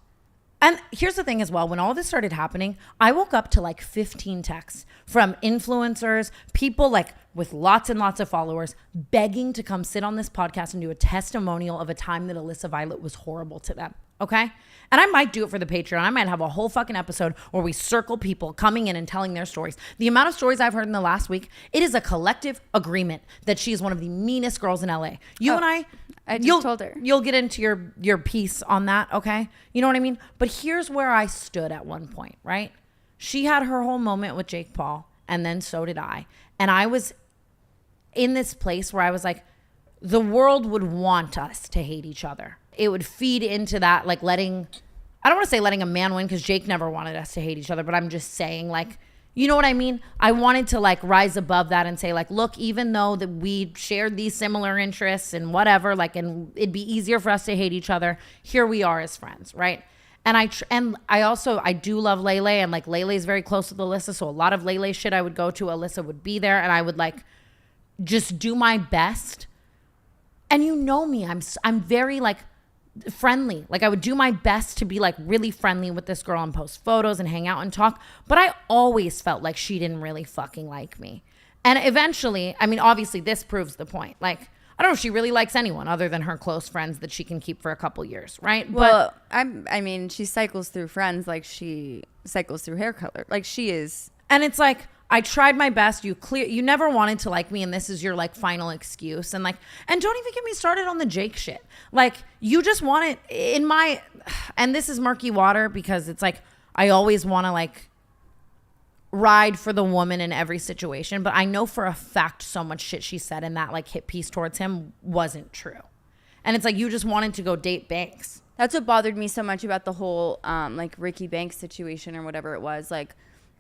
and here's the thing as well, when all this started happening, I woke up to like 15 texts from influencers, people like with lots and lots of followers, begging to come sit on this podcast and do a testimonial of a time that Alyssa Violet was horrible to them. Okay? And I might do it for the Patreon. I might have a whole fucking episode where we circle people coming in and telling their stories. The amount of stories I've heard in the last week, it is a collective agreement that she is one of the meanest girls in LA. You and I just told her. You'll get into your piece on that, okay? You know what I mean? But here's where I stood at one point, right? She had her whole moment with Jake Paul, and then so did I. And I was in this place where I was like, the world would want us to hate each other. It would feed into that, like I don't want to say letting a man win because Jake never wanted us to hate each other, but I'm just saying, like, you know what I mean? I wanted to like rise above that and say like, look, even though that we shared these similar interests and whatever, like, and it'd be easier for us to hate each other, here we are as friends, right? And I do love Lele, and like Lele is very close with Alyssa, so a lot of Lele shit I would go to, Alyssa would be there, and I would like just do my best. And you know me, I'm very like friendly. Like I would do my best to be like really friendly with this girl and post photos and hang out and talk. But I always felt like she didn't really fucking like me. And eventually, I mean, obviously this proves the point. Like, I don't know if she really likes anyone other than her close friends that she can keep for a couple years, right? Well, I mean, she cycles through friends like she cycles through hair color. Like she is. And it's like, I tried my best. You never wanted to like me, and this is your like final excuse. And like, and don't even get me started on the Jake shit. Like, you just want it and this is murky water because it's like, I always want to like ride for the woman in every situation. But I know for a fact so much shit she said in that like hit piece towards him wasn't true. And it's like, you just wanted to go date Banks. That's what bothered me so much about the whole like Ricky Banks situation or whatever it was. Like,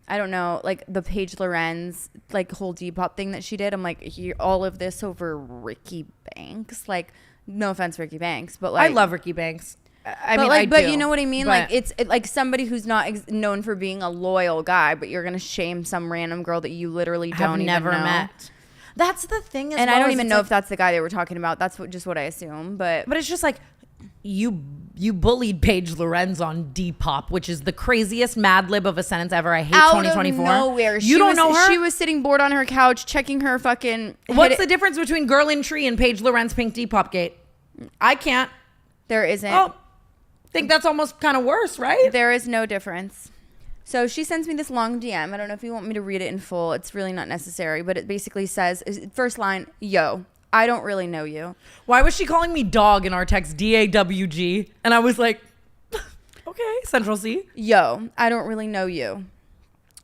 I don't know, like the Paige Lorenz like whole Depop thing that she did. I'm like, all of this over Ricky Banks. Like, no offense, Ricky Banks, but like I love Ricky Banks. But you know what I mean? Like it's like somebody who's not known for being a loyal guy, but you're gonna shame some random girl that you literally don't even never know. met. That's the thing, and I don't even know if that's the guy they were talking about. That's just what I assume. But it's just like you bullied Paige Lorenz on Depop, which is the craziest Mad Lib of a sentence ever. I hate 2024. Out of nowhere, you don't know her. She was sitting bored on her couch checking her fucking. What's the difference between Girl in Tree and Paige Lorenz Pink Depop Gate? I can't. There isn't. Oh, I think that's almost kind of worse, right? There is no difference. So she sends me this long DM. I don't know if you want me to read it in full. It's really not necessary, but it basically says, first line, yo, I don't really know you. Why was she calling me dog in our text, DAWG? And I was like, okay, Central C. Yo, I don't really know you.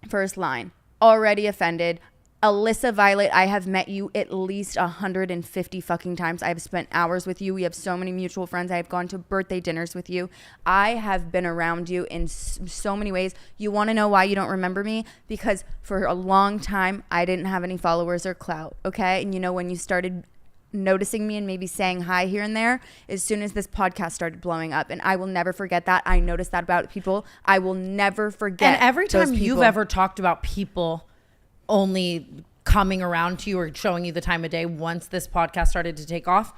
First line, already offended. Alyssa Violet, I have met you at least 150 fucking times. I have spent hours with you. We have so many mutual friends. I have gone to birthday dinners with you. I have been around you in so many ways. You want to know why you don't remember me? Because for a long time, I didn't have any followers or clout, okay? And you know, when you started noticing me and maybe saying hi here and there, as soon as this podcast started blowing up, and I will never forget that. I noticed that about people. I will never forget. And every time you've ever talked about people only coming around to you or showing you the time of day once this podcast started to take off,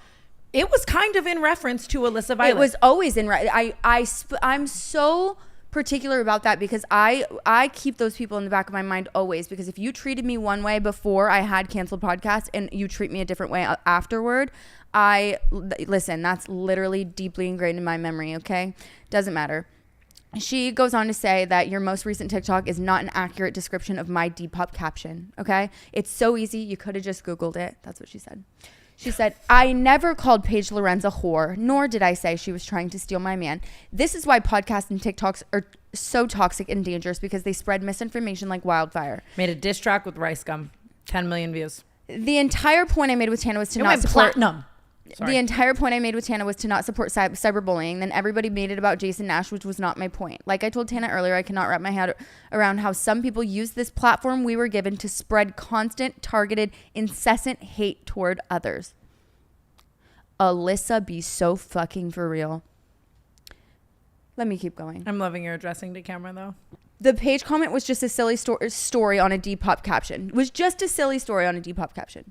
it was kind of in reference to Alyssa Violet. It was always I'm so particular about that because I keep those people in the back of my mind always, because if you treated me one way before I had canceled podcasts and you treat me a different way afterward, listen, that's literally deeply ingrained in my memory, okay? Doesn't matter. She goes on to say that your most recent TikTok is not an accurate description of my Depop caption, okay? It's so easy. You could have just Googled it. That's what she said. She said, I never called Paige Lorenz a whore, nor did I say she was trying to steal my man. This is why podcasts and TikToks are so toxic and dangerous, because they spread misinformation like wildfire. Made a diss track with Rice Gum. 10 million views. The entire point I made with TANA was to It not went support... platinum. Sorry. The entire point I made with TANA was to not support cyberbullying. Then everybody made it about Jason Nash, which was not my point. Like I told TANA earlier, I cannot wrap my head around how some people use this platform we were given to spread constant, targeted, incessant hate toward others. Alyssa, be so fucking for real. Let me keep going. I'm loving your addressing to camera, though. The page comment was just a silly story on a Depop caption. It was just a silly story on a Depop caption.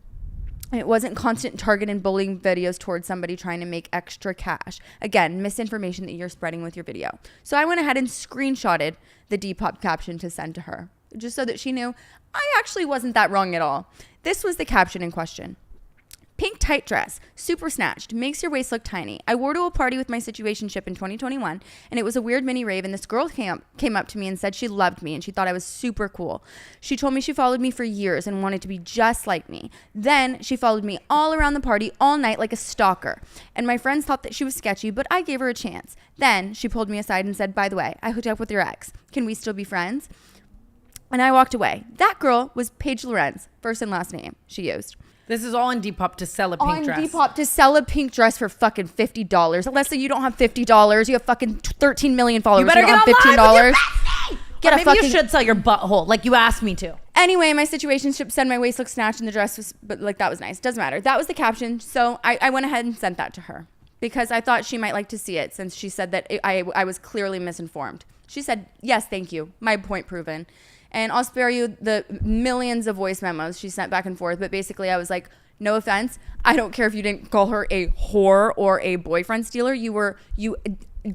It wasn't constant target and bullying videos towards somebody trying to make extra cash. Again, misinformation that you're spreading with your video. So I went ahead and screenshotted the Depop caption to send to her, just so that she knew I actually wasn't that wrong at all. This was the caption in question. Pink tight dress, super snatched, makes your waist look tiny. I wore to a party with my situationship in 2021, and it was a weird mini rave, and this girl came up to me and said she loved me and she thought I was super cool. She told me she followed me for years and wanted to be just like me. Then she followed me all around the party all night like a stalker, and my friends thought that she was sketchy, but I gave her a chance. Then she pulled me aside and said, by the way, I hooked up with your ex. Can we still be friends? And I walked away. That girl was Paige Lorenz, first and last name she used. This is all in Depop to sell a pink dress. On Depop to sell a pink dress for fucking $50. Alyssa, you don't have $50. You have fucking 13 million followers. You better get $15. online Get or a maybe fucking... you should sell your butthole like you asked me to. Anyway, my situationship said my waist looked snatched and the dress was, but like that was nice. Doesn't matter. That was the caption. So I went ahead and sent that to her because I thought she might like to see it, since she said that I was clearly misinformed. She said, yes, thank you. My point proven. And I'll spare you the millions of voice memos she sent back and forth. But basically I was like, no offense, I don't care if you didn't call her a whore or a boyfriend stealer. You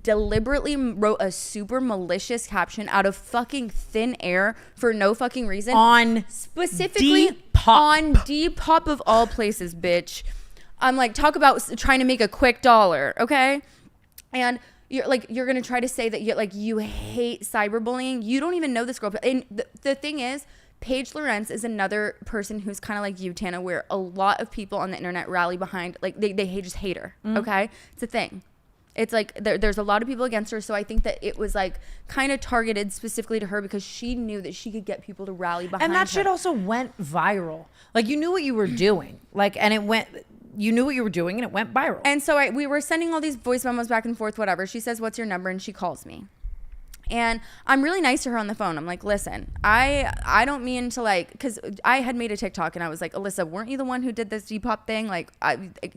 deliberately wrote a super malicious caption out of fucking thin air for no fucking reason. On specifically Depop. On Depop of all places, bitch. I'm like, talk about trying to make a quick dollar, okay? And you're gonna try to say that you hate cyberbullying. You don't even know this girl. And the thing is, Paige Lorenz is another person who's kind of like you, TANA, where a lot of people on the internet rally behind, like they just hate her. Okay, it's a thing. It's like there's a lot of people against her, so I think that it was like kind of targeted specifically to her because she knew that she could get people to rally behind her. And that shit also went viral. Like you knew what you were doing, you knew what you were doing, and it went viral. And so we were sending all these voice memos back and forth, whatever. She says, "What's your number?" and she calls me. And I'm really nice to her on the phone. I'm like, listen, I don't mean to like, because I had made a TikTok and I was like, Alyssa, weren't you the one who did this Depop thing? Like,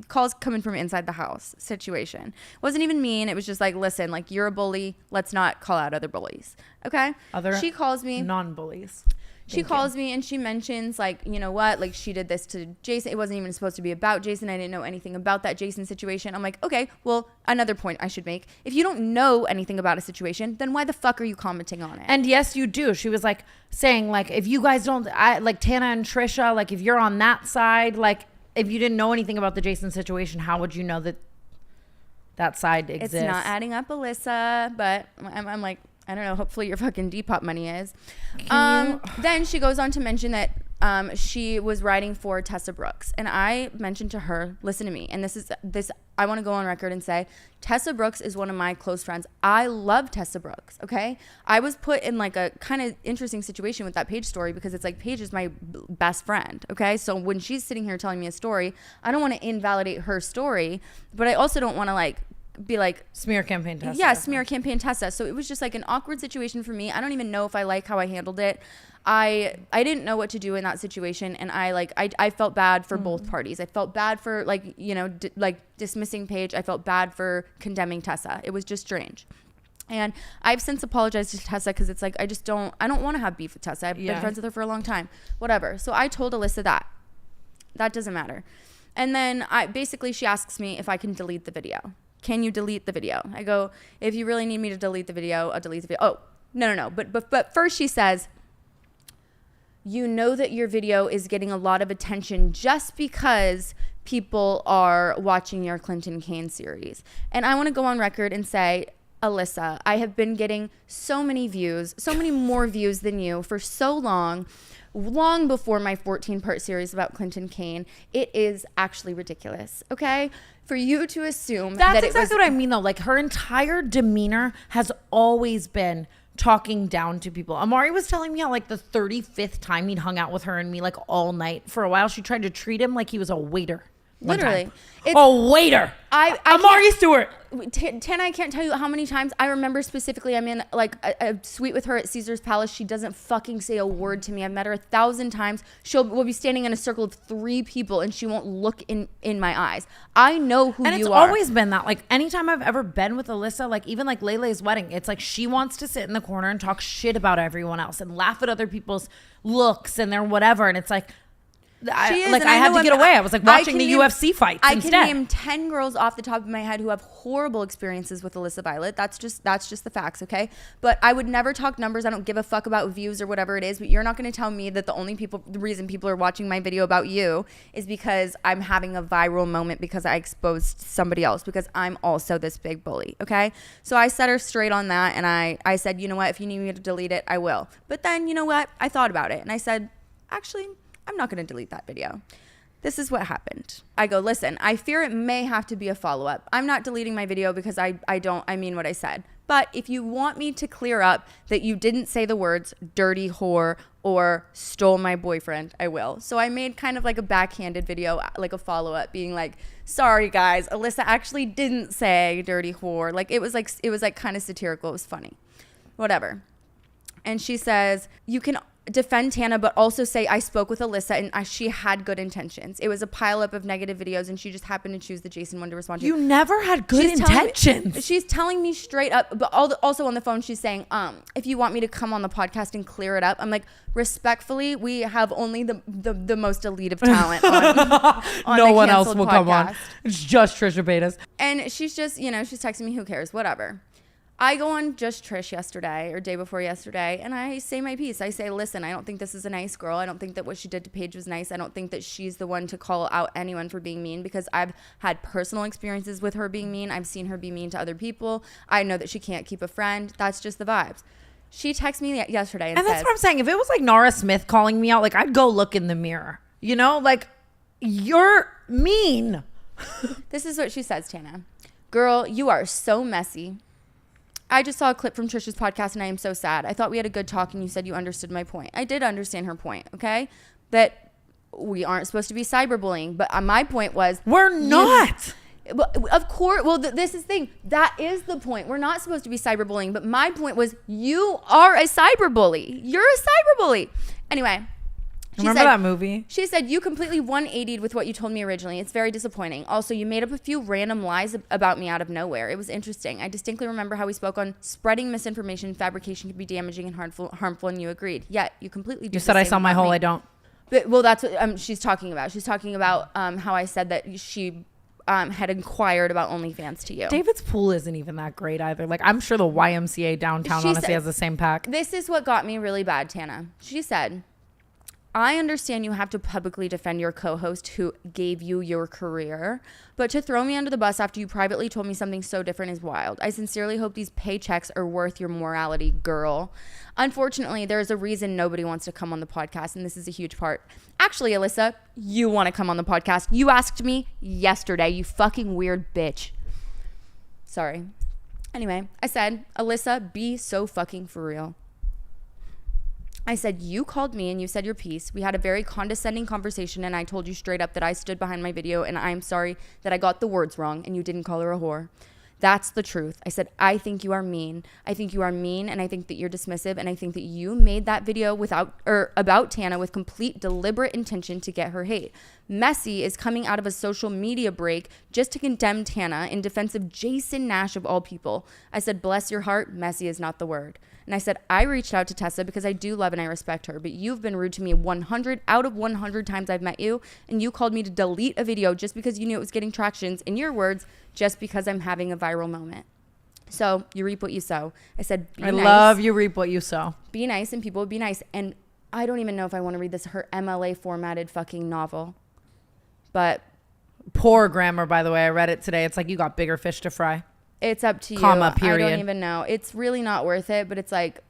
calls coming from inside the house situation. It wasn't even mean. It was just like, listen, like you're a bully. Let's not call out other bullies. Okay. She calls me. Non-bullies. She calls me and she mentions like, you know what, like she did this to Jason. It wasn't even supposed to be about Jason. I didn't know anything about that Jason situation. I'm like, okay, well, another point I should make. If you don't know anything about a situation, then why the fuck are you commenting on it? And yes, you do. She was like saying like, if you guys don't, like TANA and Trisha, like if you're on that side, like if you didn't know anything about the Jason situation, how would you know that side exists? It's not adding up, Alyssa, but I'm like, I don't know. Hopefully your fucking Depop money is. Then she goes on to mention that she was writing for Tessa Brooks. And I mentioned to her, listen to me. And this I want to go on record and say, Tessa Brooks is one of my close friends. I love Tessa Brooks, okay? I was put in like a kind of interesting situation with that Paige story because it's like Paige is my best friend, okay? So when she's sitting here telling me a story, I don't want to invalidate her story, but I also don't want to like be like smear campaign Tessa. Yeah, smear campaign Tessa. So it was just like an awkward situation for me. I don't even know if I like how I handled it. I didn't know what to do in that situation, and I felt bad for both parties. I felt bad for like dismissing Paige. I felt bad for condemning Tessa. It was just strange. And I've since apologized to Tessa because it's like, I don't want to have beef with Tessa. I've been friends with her for a long time. Whatever. So I told Alyssa that. That doesn't matter. And then she asks me if I can delete the video. Can you delete the video? I go, if you really need me to delete the video, I'll delete the video. Oh, no. But first she says, you know that your video is getting a lot of attention just because people are watching your Clinton Kane series. And I want to go on record and say, Alyssa, I have been getting so many views, so many more views than you for so long before my 14-part series about Clinton Kane. It is actually ridiculous, okay? For you to assume that's exactly what I mean, though. Like, her entire demeanor has always been talking down to people. Amari was telling me how, like, the 35th time he'd hung out with her and me, like, all night. For a while, she tried to treat him like he was a waiter. Literally. A waiter. Amari Stewart. Tana, I can't tell you how many times I remember specifically I'm in like a suite with her at Caesar's Palace. She doesn't fucking say a word to me. I've met her 1,000 times. We'll be standing in a circle of 3 people and she won't look in my eyes. I know who you are. And it's always been that. Like, anytime I've ever been with Alyssa, like even like Lele's wedding, it's like she wants to sit in the corner and talk shit about everyone else and laugh at other people's looks and their whatever. And it's like, I had to get away. I was like watching the UFC fights instead. I can name 10 girls off the top of my head who have horrible experiences with Alyssa Violet. That's just the facts, okay? But I would never talk numbers. I don't give a fuck about views or whatever it is. But you're not going to tell me that the reason people are watching my video about you is because I'm having a viral moment because I exposed somebody else, because I'm also this big bully, okay? So I set her straight on that, and I said, you know what? If you need me to delete it, I will. But then, you know what? I thought about it, and I said, actually, I'm not going to delete that video. This is what happened. I go, listen, I fear it may have to be a follow-up. I'm not deleting my video because I mean what I said. But if you want me to clear up that you didn't say the words dirty whore or stole my boyfriend, I will. So I made kind of like a backhanded video, like a follow-up being like, sorry guys, Alyssa actually didn't say dirty whore. Like it was like kind of satirical. It was funny. Whatever. And she says, you can defend Tana, but also say I spoke with Alyssa and she had good intentions. It was a pileup of negative videos and she just happened to choose the Jason one to respond to. You never had good intentions. She's telling me straight up, but also on the phone, she's saying, if you want me to come on the podcast and clear it up, I'm like, respectfully, we have only the most elite of talent on no the one else will podcast. come on. It's just Trisha Paytas. And she's just, she's texting me, who cares, whatever. I go on Just Trish yesterday or day before yesterday, and I say my piece. I say, listen, I don't think this is a nice girl. I don't think that what she did to Paige was nice. I don't think that she's the one to call out anyone for being mean, because I've had personal experiences with her being mean. I've seen her be mean to other people. I know that she can't keep a friend. That's just the vibes. She texted me yesterday and said, that's what I'm saying. If it was like Nara Smith calling me out, like I'd go look in the mirror. Like, you're mean. This is what she says, Tana. Girl, you are so messy. I just saw a clip from Trisha's podcast and I am so sad. I thought we had a good talk and you said you understood my point. I did understand her point, okay? That we aren't supposed to be cyberbullying. But my point was... We're not! Of course. Well, this is the thing. That is the point. We're not supposed to be cyberbullying. But my point was, you are a cyberbully. You're a cyberbully. Anyway... Remember that movie? She said, you completely 180'd with what you told me originally. It's very disappointing. Also, you made up a few random lies about me out of nowhere. It was interesting. I distinctly remember how we spoke on spreading misinformation. Fabrication can be damaging and harmful, and you agreed. Yet, you completely... You said I sell my whole, I don't. But, well, that's what she's talking about. She's talking about how I said that she... had inquired about OnlyFans to you. David's pool isn't even that great either. Like, I'm sure the YMCA downtown honestly has the same pack. This is what got me really bad, Tana. She said... I understand you have to publicly defend your co-host who gave you your career, but to throw me under the bus after you privately told me something so different is wild. I sincerely hope these paychecks are worth your morality, girl. Unfortunately, there's a reason nobody wants to come on the podcast, and this is a huge part. Actually, Alyssa, you want to come on the podcast. You asked me yesterday, you fucking weird bitch. Sorry. Anyway, I said, Alyssa, be so fucking for real. I said, you called me and you said your piece. We had a very condescending conversation and I told you straight up that I stood behind my video and I'm sorry that I got the words wrong and you didn't call her a whore. That's the truth. I said, I think you are mean. I think you are mean and I think that you're dismissive and I think that you made that video about Tana with complete deliberate intention to get her hate. Messi is coming out of a social media break just to condemn TANA in defense of Jason Nash of all people. I said, bless your heart, Messi is not the word. And I said, I reached out to Tessa because I do love and I respect her, but you've been rude to me 100 out of 100 times I've met you, and you called me to delete a video just because you knew it was getting tractions, in your words, just because I'm having a viral moment. So you reap what you sow. I said, be nice. I love you reap what you sow. Be nice and people would be nice. And I don't even know if I want to read this, her MLA formatted fucking novel. But poor grammar, by the way. I read it today. It's like you got bigger fish to fry. It's up to you. Comma, period. I don't even know. It's really not worth it, but it's like,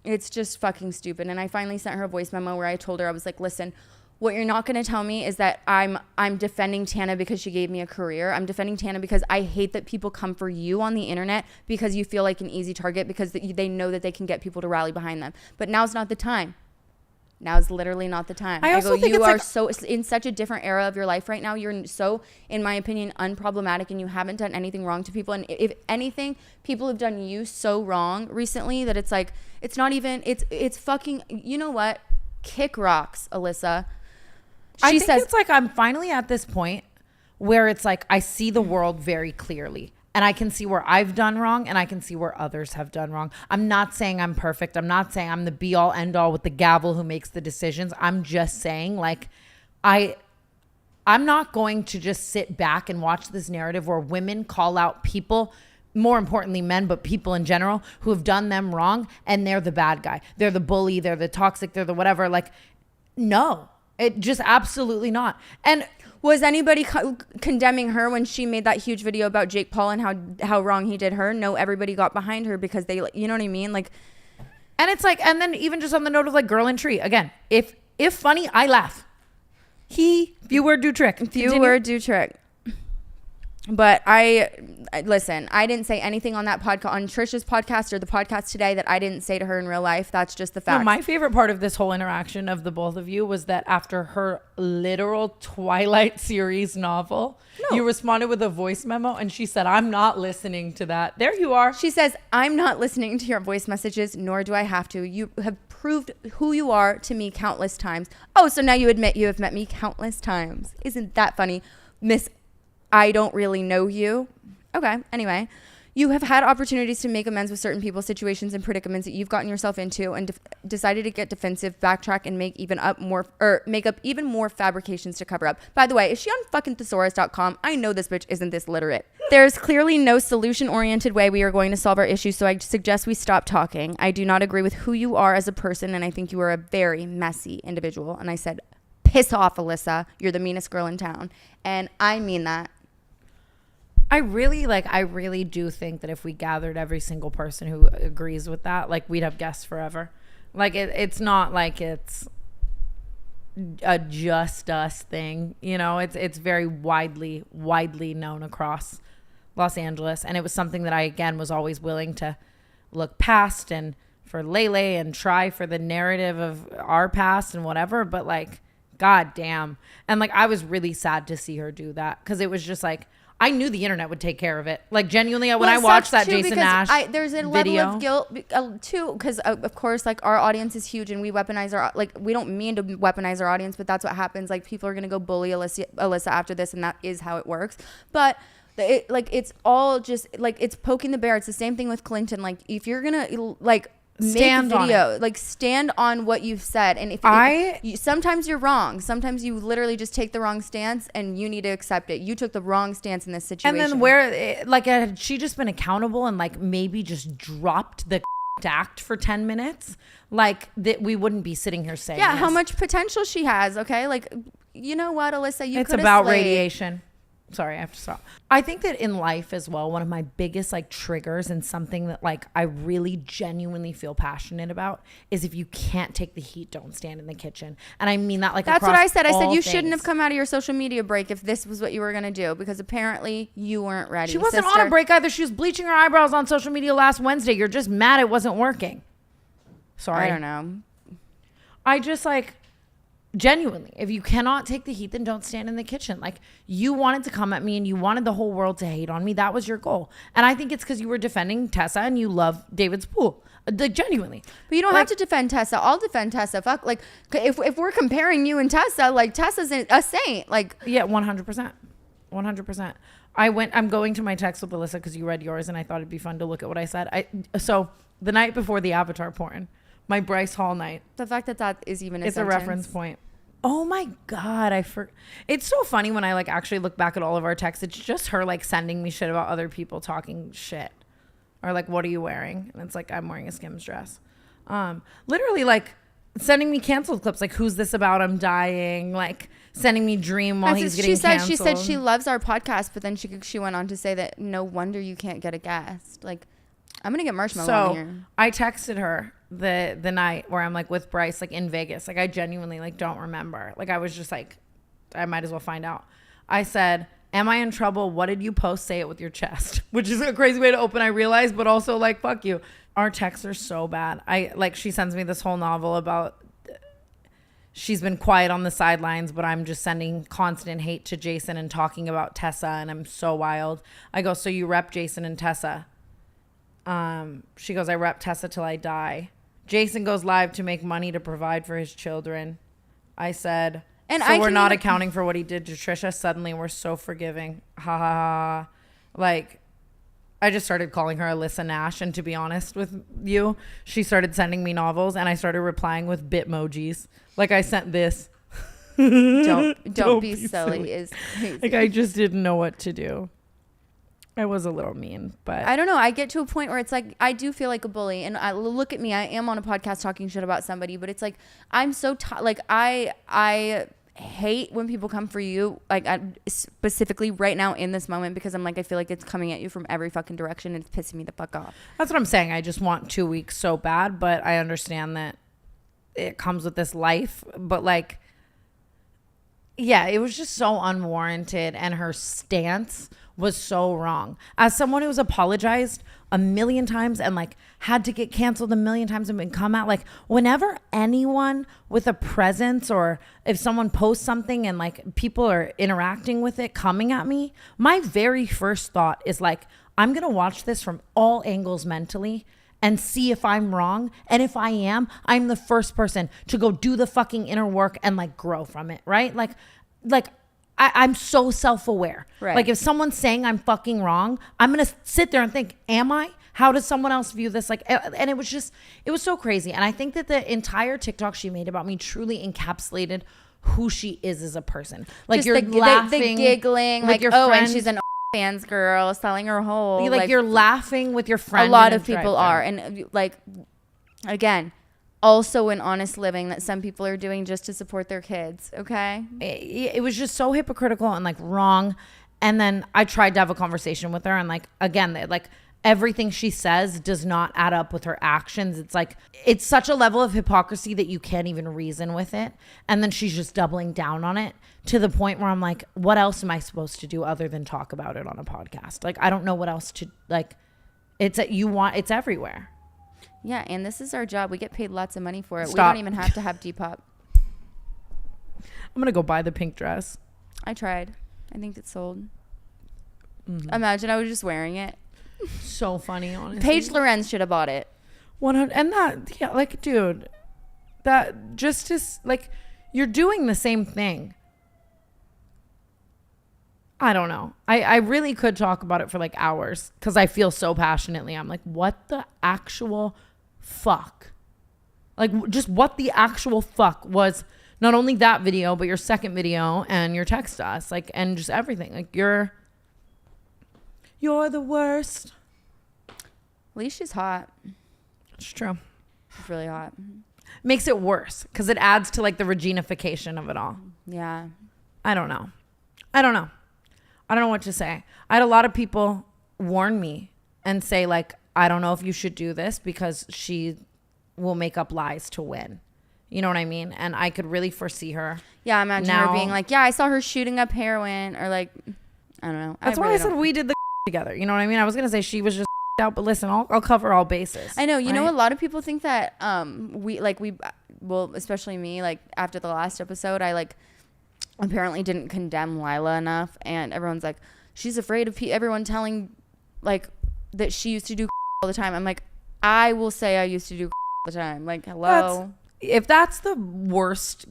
it's just fucking stupid. And I finally sent her a voice memo where I told her, I was like, listen, what you're not going to tell me is that I'm defending TANA because she gave me a career. I'm defending TANA because I hate that people come for you on the internet because you feel like an easy target because they know that they can get people to rally behind them. But now's not the time. Now's literally not the time. I also think you it's are like, so in such a different era of your life right now. You're so, in my opinion, unproblematic, and you haven't done anything wrong to people. And if anything, people have done you so wrong recently that it's like, it's not even, it's fucking, you know what? Kick rocks, Alyssa. I think it's like I'm finally at this point where it's like I see the world very clearly, and I can see where I've done wrong and I can see where others have done wrong. I'm not saying I'm perfect. I'm not saying I'm the be all end all with the gavel who makes the decisions. I'm just saying like I'm not going to just sit back and watch this narrative where women call out people, more importantly men, but people in general who have done them wrong, and they're the bad guy. They're the bully, they're the toxic, they're the whatever. Like, no. It just absolutely not. And was anybody condemning her when she made that huge video about Jake Paul and how wrong he did her? No, everybody got behind her because they, you know what I mean? Like, and it's like, and then even just on the note of like Girl and Tree, again, if funny, I laugh. Few word do trick. Few word do trick. But I listen, I didn't say anything on that podcast, on Trisha's podcast or the podcast today, that I didn't say to her in real life. That's just the fact. No, my favorite part of this whole interaction of the both of you was that after her literal Twilight series novel, you responded with a voice memo, and she said, I'm not listening to that. There you are. She says, I'm not listening to your voice messages, nor do I have to. You have proved who you are to me countless times. Oh, so now you admit you have met me countless times. Isn't that funny? Miss, I don't really know you. Okay. Anyway, you have had opportunities to make amends with certain people, situations, and predicaments that you've gotten yourself into, and decided to get defensive, backtrack, and make up even more fabrications to cover up. By the way, is she on fucking thesaurus.com? I know this bitch isn't this literate. There's clearly no solution-oriented way we are going to solve our issues, so I suggest we stop talking. I do not agree with who you are as a person, and I think you are a very messy individual. And I said, piss off, Alyssa. You're the meanest girl in town. And I mean that. I really do think that if we gathered every single person who agrees with that, like, we'd have guests forever. Like, it's not like it's a just us thing, you know. It's very widely known across Los Angeles, and it was something that I, again, was always willing to look past and for Lele and try for the narrative of our past and whatever. But like, god damn. And like, I was really sad to see her do that, because it was just like, I knew the internet would take care of it. Like, genuinely, when I watched that Jason Nash there's a video, level of guilt too, because of course, like, our audience is huge, and we weaponize our, like, we don't mean to weaponize our audience, but that's what happens. Like, people are gonna go bully Alyssa after this, and that is how it works. But it's all just like, it's poking the bear. It's the same thing with Clinton. Like, if you're gonna like stand on video, like, stand on what you've said. And if sometimes you're wrong, sometimes you literally just take the wrong stance, and you need to accept it. You took the wrong stance in this situation. And then had she just been accountable and like maybe just dropped the act for 10 minutes, like, that, we wouldn't be sitting here saying this. How much potential she has. Okay, like, you know what, Alyssa, it's about radiation. Sorry, I have to stop. I think that in life as well, one of my biggest like triggers, and something that like I really genuinely feel passionate about, is if you can't take the heat, don't stand in the kitchen. And I mean that like, that's what I said. I said you things. Shouldn't have come out of your social media break if this was what you were going to do, because apparently you weren't ready. She wasn't on a break either. She was bleaching her eyebrows on social media last Wednesday. You're just mad it wasn't working. Sorry. I don't know. I just like, genuinely, if you cannot take the heat, then don't stand in the kitchen. Like, you wanted to come at me and you wanted the whole world to hate on me. That was your goal. And I think it's because you were defending Tessa and you love David's pool. Like, genuinely. But you don't have to defend Tessa. I'll defend Tessa. Fuck, like, if we're comparing you and Tessa, like, Tessa's a saint. Like, yeah, 100%. 100%. I'm going to my text with Alyssa because you read yours, and I thought it'd be fun to look at what I said. So the night before the Avatar porn, my Bryce Hall night. The fact that is even it's a reference point. Oh my God, it's so funny when I like actually look back at all of our texts. It's just her like sending me shit about other people talking shit, or like, what are you wearing? And it's like, I'm wearing a Skims dress. Literally like sending me canceled clips, like, who's this about? I'm dying. Like sending me Dream while he's getting canceled. She said she loves our podcast, but then she went on to say that no wonder you can't get a guest. Like, I'm gonna get Marshmallow on here. I texted her the night where I'm like with Bryce, like in Vegas. Like, I genuinely like don't remember. Like, I was just like, I might as well find out. I said, am I in trouble? What did you post? Say it with your chest. Which is a crazy way to open, I realize, but also like, fuck you. Our texts are so bad. She sends me this whole novel about she's been quiet on the sidelines, but I'm just sending constant hate to Jason and talking about Tessa, and I'm so wild. I go, so you rep Jason and Tessa? She goes, I rep Tessa till I die. Jason goes live to make money to provide for his children. I said, and so we're not accounting for what he did to Trisha. Suddenly we're so forgiving. Ha ha ha. Like, I just started calling her Alyssa Nash, and to be honest with you, she started sending me novels, and I started replying with bitmojis. Like, I sent this. Don't be silly is crazy. Like, I just didn't know what to do. I was a little mean, but I don't know. I get to a point where it's like, I do feel like a bully, and look at me. I am on a podcast talking shit about somebody, but it's like, I'm so like, I hate when people come for you, like, specifically right now in this moment, because I'm like, I feel like it's coming at you from every fucking direction, and it's pissing me the fuck off. That's what I'm saying. I just want 2 weeks so bad, but I understand that it comes with this life. But like, yeah, it was just so unwarranted, and her stance was so wrong. As someone who's apologized a million times and like had to get canceled a million times and been come out, like, whenever anyone with a presence, or if someone posts something and like people are interacting with it coming at me, my very first thought is like, I'm gonna watch this from all angles mentally and see if I'm wrong. And if I am, I'm the first person to go do the fucking inner work and like grow from it, right? Like I'm so self-aware. Right. Like, if someone's saying I'm fucking wrong, I'm going to sit there and think, am I? How does someone else view this? Like, and it was so crazy. And I think that the entire TikTok she made about me truly encapsulated who she is as a person. Like, just you're laughing, the giggling, like, your friend, and she's an fans girl selling her whole. Like, you're laughing with your friend. A lot of people are. And like, again, also an honest living that some people are doing just to support their kids. Okay. It was just so hypocritical and like wrong. And then I tried to have a conversation with her, and like, again, like, everything she says does not add up with her actions. It's like, it's such a level of hypocrisy that you can't even reason with it. And then she's just doubling down on it to the point where I'm like, what else am I supposed to do other than talk about it on a podcast? Like, I don't know what else to, like, it's everywhere. Yeah, and this is our job. We get paid lots of money for it. Stop. We don't even have to have Depop. I'm going to go buy the pink dress. I tried. I think it's sold. Mm-hmm. Imagine I was just wearing it. So funny, honestly. Paige Lorenz should have bought it. 100. And that, yeah, like, dude, that just is, like, you're doing the same thing. I don't know. I really could talk about it for like hours because I feel so passionately. I'm like, what the actual fuck? Like, just what the actual fuck was not only that video, but your second video and your text to us, like, and just everything. Like, you're the worst. At least she's hot. It's true. She's really hot. Makes it worse because it adds to like the Regina-fication of it all. Yeah. I don't know what to say. I had a lot of people warn me and say, like, I don't know if you should do this because she will make up lies to win. You know what I mean? And I could really foresee her. Yeah, I imagine her being like, yeah, I saw her shooting up heroin, or like, I don't know. That's why I said we did the together. You know what I mean? I was going to say she was just out, but listen, I'll cover all bases. I know. You know, a lot of people think that well, especially me, like, after the last episode, I like apparently didn't condemn Lila enough, and everyone's like, she's afraid of everyone telling like that she used to do all the time. I'm like, I will say I used to do all the time. Like, hello. If that's the worst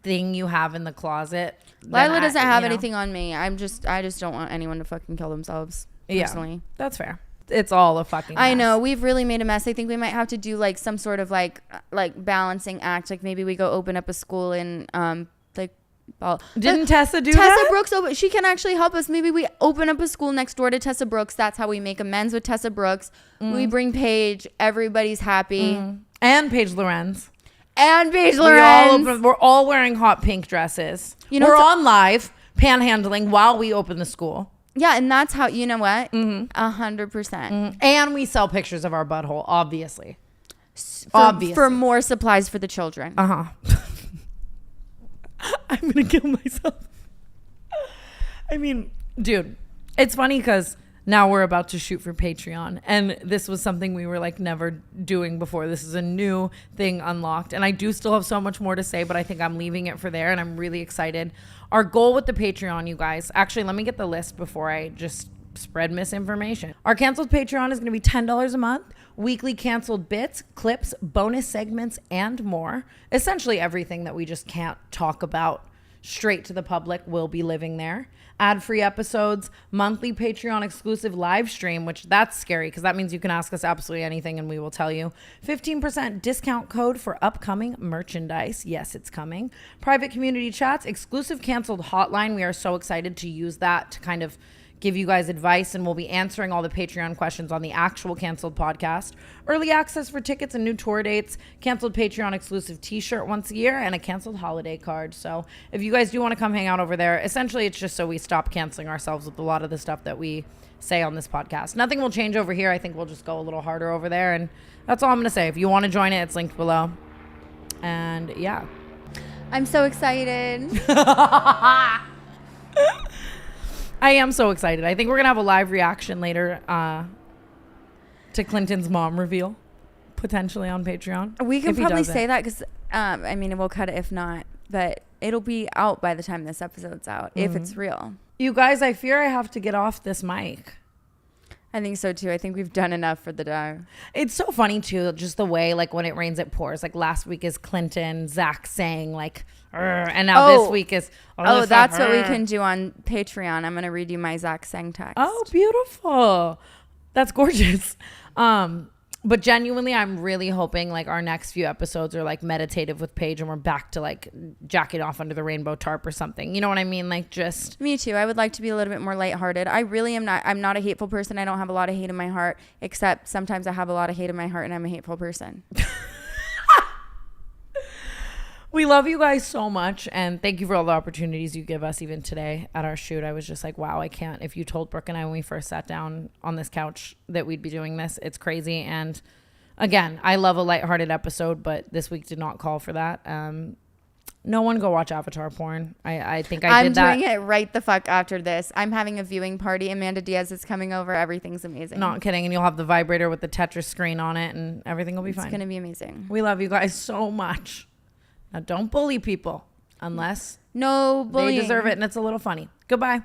thing you have in the closet, Lila doesn't have anything on me. I just don't want anyone to fucking kill themselves. Personally. Yeah, that's fair. It's all a fucking mess. I know, we've really made a mess. I think we might have to do like some sort of like balancing act. Like maybe we go open up a school in Didn't Tessa do Tessa that? Brooks she can actually help us. Maybe we open up a school next door to Tessa Brooks. That's how we make amends with Tessa Brooks. We bring Paige. Everybody's happy. And Paige Lorenz. We're We're all wearing hot pink dresses. We're on live panhandling while we open the school. Yeah, and that's how, you know what? 100%. And we sell pictures of our butthole, obviously. For more supplies for the children. I'm gonna kill myself. I mean, dude, it's funny because now we're about to shoot for Patreon, and this was something we were like never doing before. This is a new thing unlocked, and I do still have so much more to say, but I think I'm leaving it for there, and I'm really excited. Our goal with the Patreon, you guys, actually, let me get the list before I just spread misinformation. Our canceled Patreon is going to be $10 a month. Weekly canceled bits, clips, bonus segments, and more. Essentially everything that we just can't talk about straight to the public will be living there. Ad-free episodes, monthly Patreon exclusive live stream, which that's scary because that means you can ask us absolutely anything and we will tell you. 15% discount code for upcoming merchandise. Yes, it's coming. Private community chats, exclusive canceled hotline. We are so excited to use that to kind of give you guys advice, and we'll be answering all the Patreon questions on the actual canceled podcast. Early access for tickets and new tour dates, canceled Patreon exclusive t-shirt once a year, and a canceled holiday card. So if you guys do want to come hang out over there, essentially it's just so we stop canceling ourselves with a lot of the stuff that we say on this podcast. Nothing will change over here. I think we'll just go a little harder over there, and that's all I'm going to say. If you want to join it, it's linked below. And yeah. I'm so excited. I am so excited. I think we're going to have a live reaction later to Clinton's mom reveal, potentially on Patreon. We can probably say that because, I mean, we'll cut it if not, but it'll be out by the time this episode's out, if it's real. You guys, I fear I have to get off this mic. I think so too. I think we've done enough for the day. It's so funny too, just the way, like, when it rains, it pours. Like, last week is Clinton, Zach saying, like, and now this week is Alyssa, that's what we can do on Patreon. I'm going to read you my Zach Sang text. Oh, beautiful. That's gorgeous. But genuinely, I'm really hoping like our next few episodes are like meditative with Paige and we're back to like jacking off under the rainbow tarp or something. You know what I mean? Like, just me too. I would like to be a little bit more lighthearted. I really am not. I'm not a hateful person. I don't have a lot of hate in my heart, except sometimes I have a lot of hate in my heart and I'm a hateful person. We love you guys so much, and thank you for all the opportunities you give us. Even today at our shoot, I was just like, wow, I can't. If you told Brooke and I when we first sat down on this couch that we'd be doing this, it's crazy. And again, I love a lighthearted episode, but this week did not call for that. No one go watch Avatar porn. I think I did that. I'm doing it right the fuck after this. I'm having a viewing party. Amanda Diaz is coming over. Everything's amazing. Not kidding. And you'll have the vibrator with the Tetris screen on it, and everything will be fine. It's gonna be amazing. We love you guys so much. Now, don't bully people unless no bullying. They deserve it and it's a little funny. Goodbye.